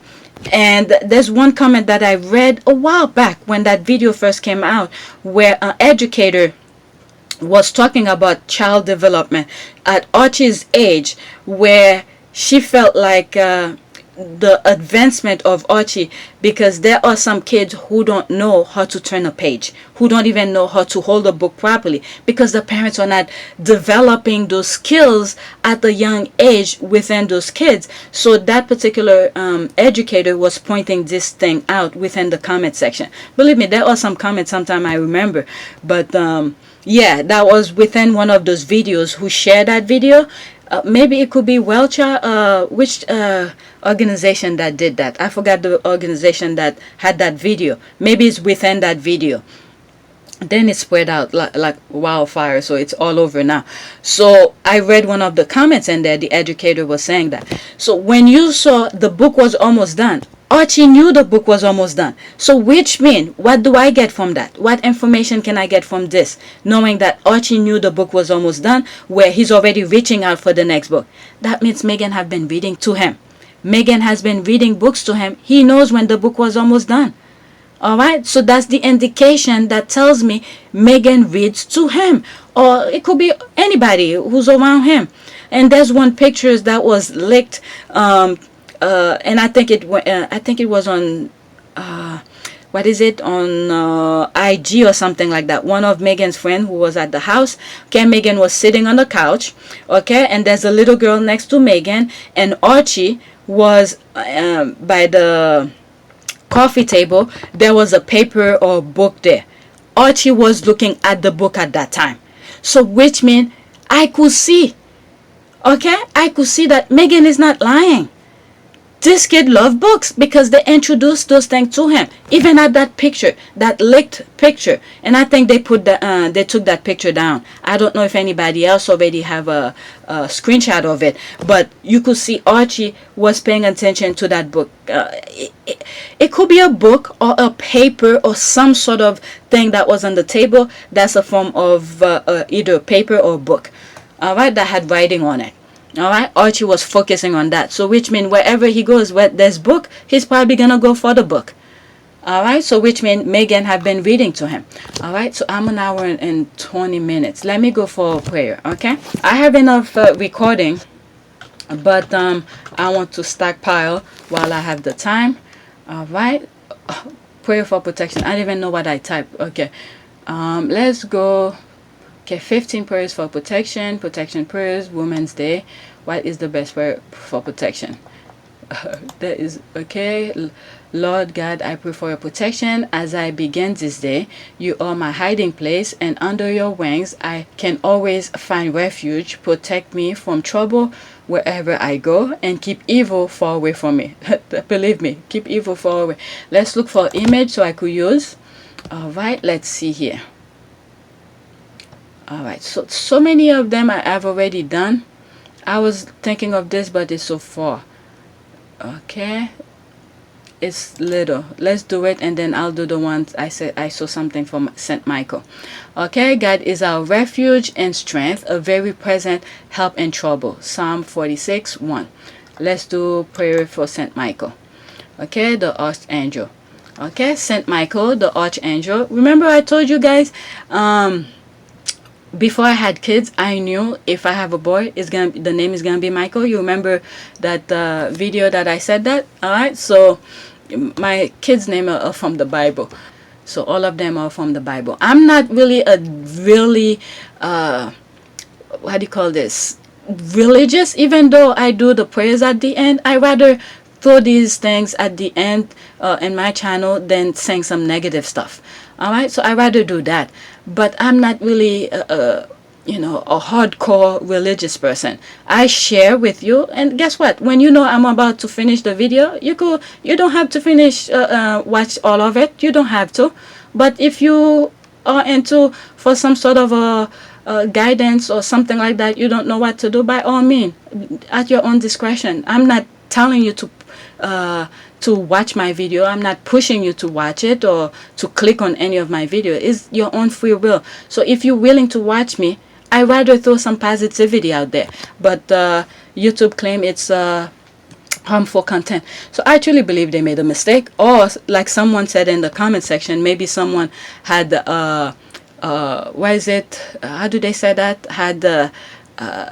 And there's one comment that I read a while back when that video first came out, where an educator was talking about child development at Archie's age, where she felt like the advancement of Archie, because there are some kids who don't know how to turn a page, who don't even know how to hold a book properly, because the parents are not developing those skills at a young age within those kids. So that particular educator was pointing this thing out within the comment section. Believe me, there are some comments sometime I remember, but yeah, that was within one of those videos who shared that video. Maybe it could be Welcher, which organization that did that. I forgot the organization that had that video. Maybe it's within that video. Then it spread out like wildfire, so it's all over now. So I read one of the comments in there. The educator was saying that. So when you saw the book was almost done, Archie knew the book was almost done. So which means, what do I get from that? What information can I get from this? Knowing that Archie knew the book was almost done, where he's already reaching out for the next book. That means Meghan have been reading to him. Meghan has been reading books to him. He knows when the book was almost done. All right. So that's the indication that tells me Meghan reads to him. Or it could be anybody who's around him. And there's one picture that was leaked, and I think it was on what is it, on IG or something like that. One of Meghan's friends who was at the house. Okay, Meghan was sitting on the couch. Okay, and there's a little girl next to Meghan, and Archie was by the coffee table. There was a paper or book there. Archie was looking at the book at that time. So which means I could see. Okay, I could see that Meghan is not lying. This kid loved books because they introduced those things to him. Even at that picture, that leaked picture, and I think they put they took that picture down. I don't know if anybody else already have a screenshot of it, but you could see Archie was paying attention to that book. It could be a book or a paper or some sort of thing that was on the table. That's a form of either paper or book. All right, that had writing on it. All right, Archie was focusing on that. So which means wherever he goes, where there's book, he's probably gonna go for the book. All right, so which means Meghan have been reading to him. All right, so I'm an hour and 20 minutes. Let me go for a prayer. Okay, I have enough recording, but I want to stockpile while I have the time. All right, prayer for protection. I don't even know what I typed. Okay, let's go. Okay, 15 prayers for protection. Protection prayers, Women's Day. What is the best prayer for protection? That is okay. Lord God, I pray for your protection as I begin this day. You are my hiding place, and under your wings I can always find refuge. Protect me from trouble wherever I go, and keep evil far away from me. Believe me, keep evil far away. Let's look for an image so I could use. All right, let's see here. All right, so many of them I have already done. I was thinking of this, but it's so far. Okay, it's little. Let's do it, and then I'll do the ones I said I saw something from Saint Michael. Okay, God is our refuge and strength, a very present help in trouble. Psalm 46:1. Let's do prayer for Saint Michael. Okay, the archangel. Okay, Saint Michael, the archangel. Remember I told you guys, before I had kids, I knew if I have a boy, the name is gonna be Michael. You remember that video that I said that? All right, so my kids' name are from the Bible, so all of them are from the Bible. I'm not really what do you call this, religious, even though I do the prayers at the end. I rather throw these things at the end in my channel than saying some negative stuff. All right, so I rather do that. But I'm not really you know, a hardcore religious person. I share with you, and guess what, when you know I'm about to finish the video, you don't have to finish watch all of it. You don't have to. But if you are into for some sort of a guidance or something like that, you don't know what to do, by all means, at your own discretion. I'm not telling you to watch my video. I'm not pushing you to watch it or to click on any of my video. It's your own free will. So if you're willing to watch me, I rather throw some positivity out there. But YouTube claim it's harmful content. So I truly believe they made a mistake, or like someone said in the comment section, maybe someone had what is it? How do they say that? Had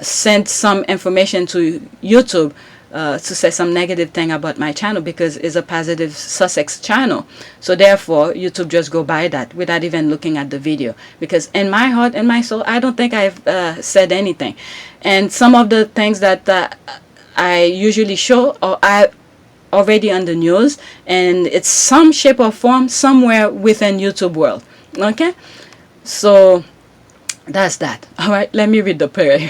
sent some information to YouTube to say some negative thing about my channel because it's a positive Sussex channel. So therefore, YouTube just go by that without even looking at the video. Because in my heart and my soul, I don't think I've said anything. And some of the things that I usually show or I already on the news, and it's some shape or form somewhere within YouTube world. Okay, so that's that. All right, let me read the prayer.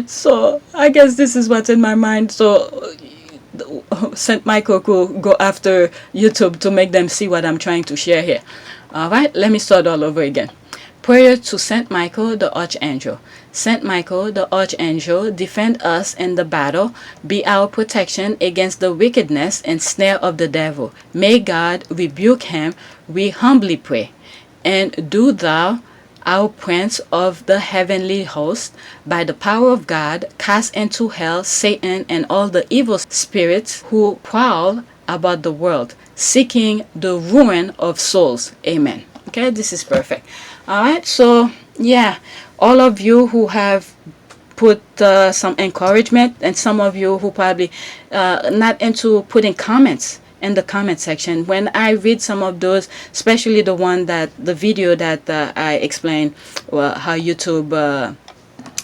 So I guess this is what's in my mind. So Saint Michael could go after YouTube to make them see what I'm trying to share here. All right, let me start all over again. Prayer to Saint Michael the Archangel. Saint Michael the Archangel, defend us in the battle. Be our protection against the wickedness and snare of the devil. May God rebuke him, we humbly pray. And do thou, our Prince of the heavenly host, by the power of God, cast into hell Satan and all the evil spirits who prowl about the world, seeking the ruin of souls. Amen. Okay, this is perfect. All right, so yeah, all of you who have put some encouragement, and some of you who probably not into putting comments in the comment section. When I read some of those, especially the video that I explained how YouTube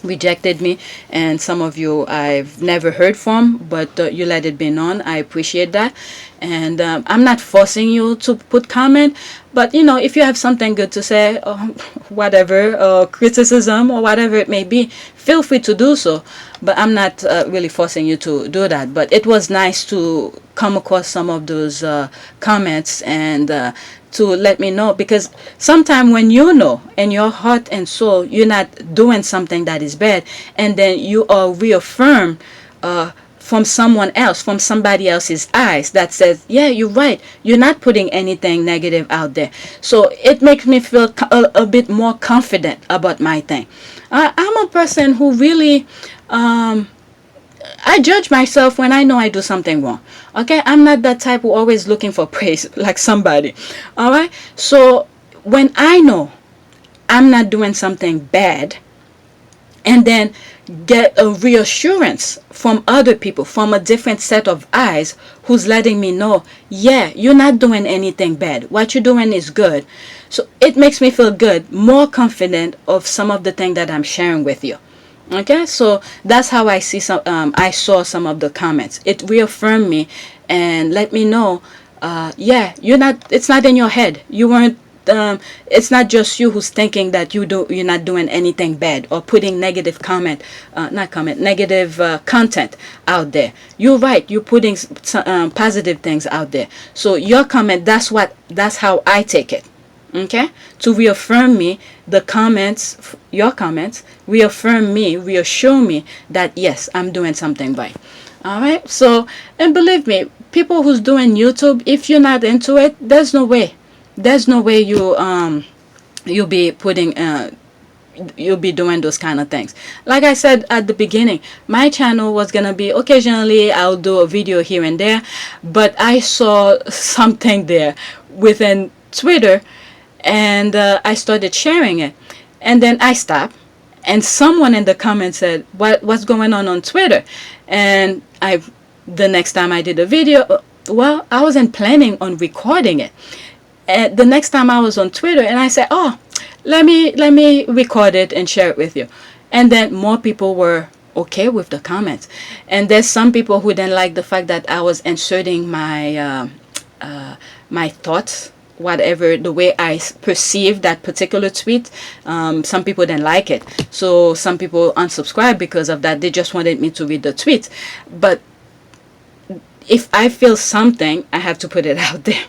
rejected me, and some of you I've never heard from, but you let it be known. I appreciate that. And I'm not forcing you to put comment, but you know, if you have something good to say or whatever, or criticism or whatever it may be, feel free to do so. But I'm not really forcing you to do that. But it was nice to come across some of those comments and to let me know, because sometimes when you know in your heart and soul you're not doing something that is bad, and then you are reaffirmed from someone else, from somebody else's eyes that says, yeah, you're right, you're not putting anything negative out there. So it makes me feel a bit more confident about my thing. I'm a person who really I judge myself when I know I do something wrong. Okay, I'm not that type who always looking for praise like somebody. All right, so when I know I'm not doing something bad, and then get a reassurance from other people, from a different set of eyes, who's letting me know, yeah, you're not doing anything bad, what you're doing is good. So it makes me feel good, more confident of some of the things that I'm sharing with you. Okay, so that's how I see some. I saw some of the comments. It reaffirmed me and let me know, yeah, you're not. It's not in your head. You weren't. It's not just you who's thinking that you're not doing anything bad or putting negative negative content out there. You're right. You're putting positive things out there. So your comment. That's how I take it. Okay, to reaffirm me, the comments, your comments, reaffirm me, reassure me that yes, I'm doing something right. All right, so, and believe me, people who's doing YouTube, if you're not into it, there's no way you'll be putting you'll be doing those kind of things. Like I said at the beginning, my channel was gonna be occasionally I'll do a video here and there, but I saw something there within Twitter, and I started sharing it, and then I stopped, and someone in the comments said, what's going on Twitter? And the next time I did a video, well, I wasn't planning on recording it, and the next time I was on Twitter, and I said, oh, let me record it and share it with you. And then more people were okay with the comments, and there's some people who didn't like the fact that I was inserting my my thoughts whatever, the way I perceive that particular tweet. Some people didn't like it, so some people unsubscribed because of that. They just wanted me to read the tweet. But if I feel something, I have to put it out there.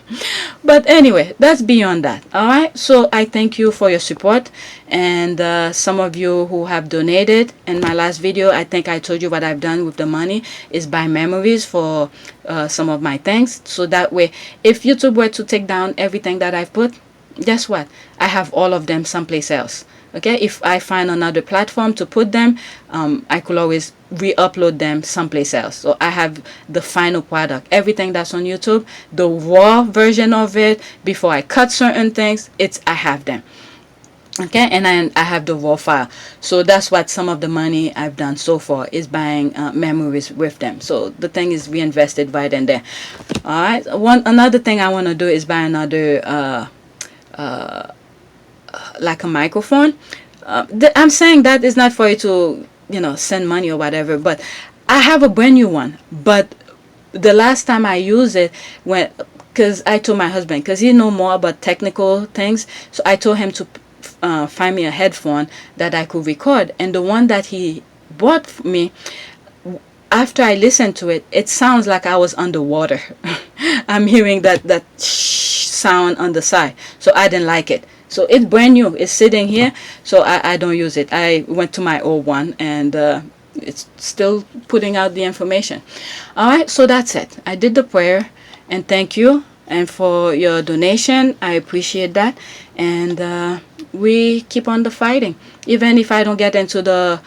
But anyway, that's beyond that. All right, so I thank you for your support, and some of you who have donated. In my last video, I think I told you what I've done with the money is buy memories for some of my things, so that way if YouTube were to take down everything that I've put, guess what, I have all of them someplace else. Okay, if I find another platform to put them, I could always re-upload them someplace else. So I have the final product, everything that's on YouTube, the raw version of it. Before I cut certain things, I have them. Okay, and then I have the raw file. So that's what some of the money I've done so far is buying memories with them. So the thing is reinvested right in there. All right, another thing I want to do is buy another like a microphone. I'm saying that is not for you to, send money or whatever, but I have a brand new one. But the last time I used it, because I told my husband, because he know more about technical things, so I told him to find me a headphone that I could record. And the one that he bought for me, after I listened to it, it sounds like I was underwater. I'm hearing that sound on the side, so I didn't like it. So it's brand new, it's sitting here, so I don't use it. I went to my old one, and it's still putting out the information. All right, so that's it. I did the prayer, and thank you, and for your donation, I appreciate that. And we keep on the fighting. Even if I don't get into the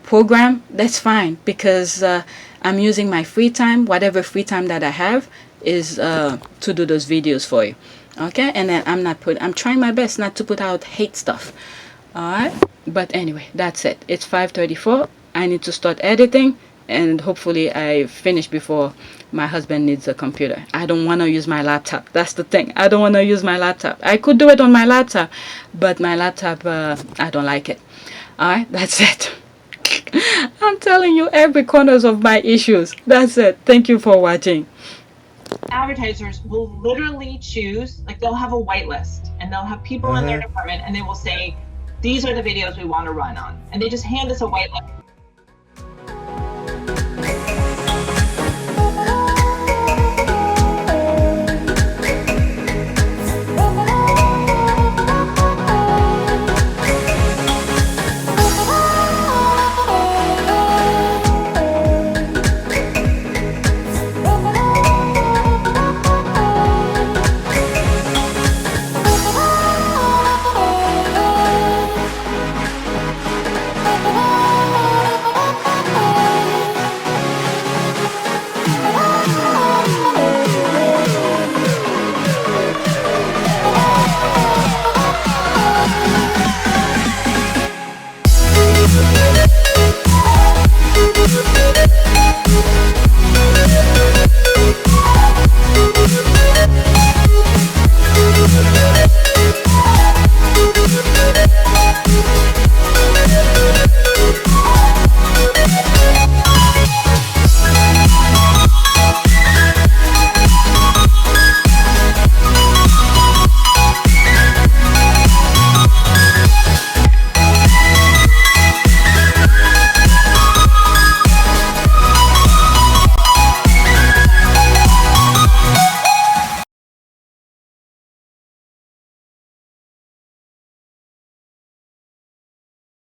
program, that's fine, because I'm using my free time, whatever free time that I have, is to do those videos for you. Okay, and then I'm trying my best not to put out hate stuff. All right, but anyway, that's it. It's 5:34. I need to start editing, and hopefully I finish before my husband needs a computer. I don't want to use my laptop. That's the thing. I don't want to use my laptop. I could do it on my laptop, but my laptop, I don't like it. All right, that's it. I'm telling you every corners of my issues. That's it. Thank you for watching. Advertisers will literally choose, like they'll have a whitelist, and they'll have people in their department, and they will say, these are the videos we want to run on, and they just hand us a whitelist.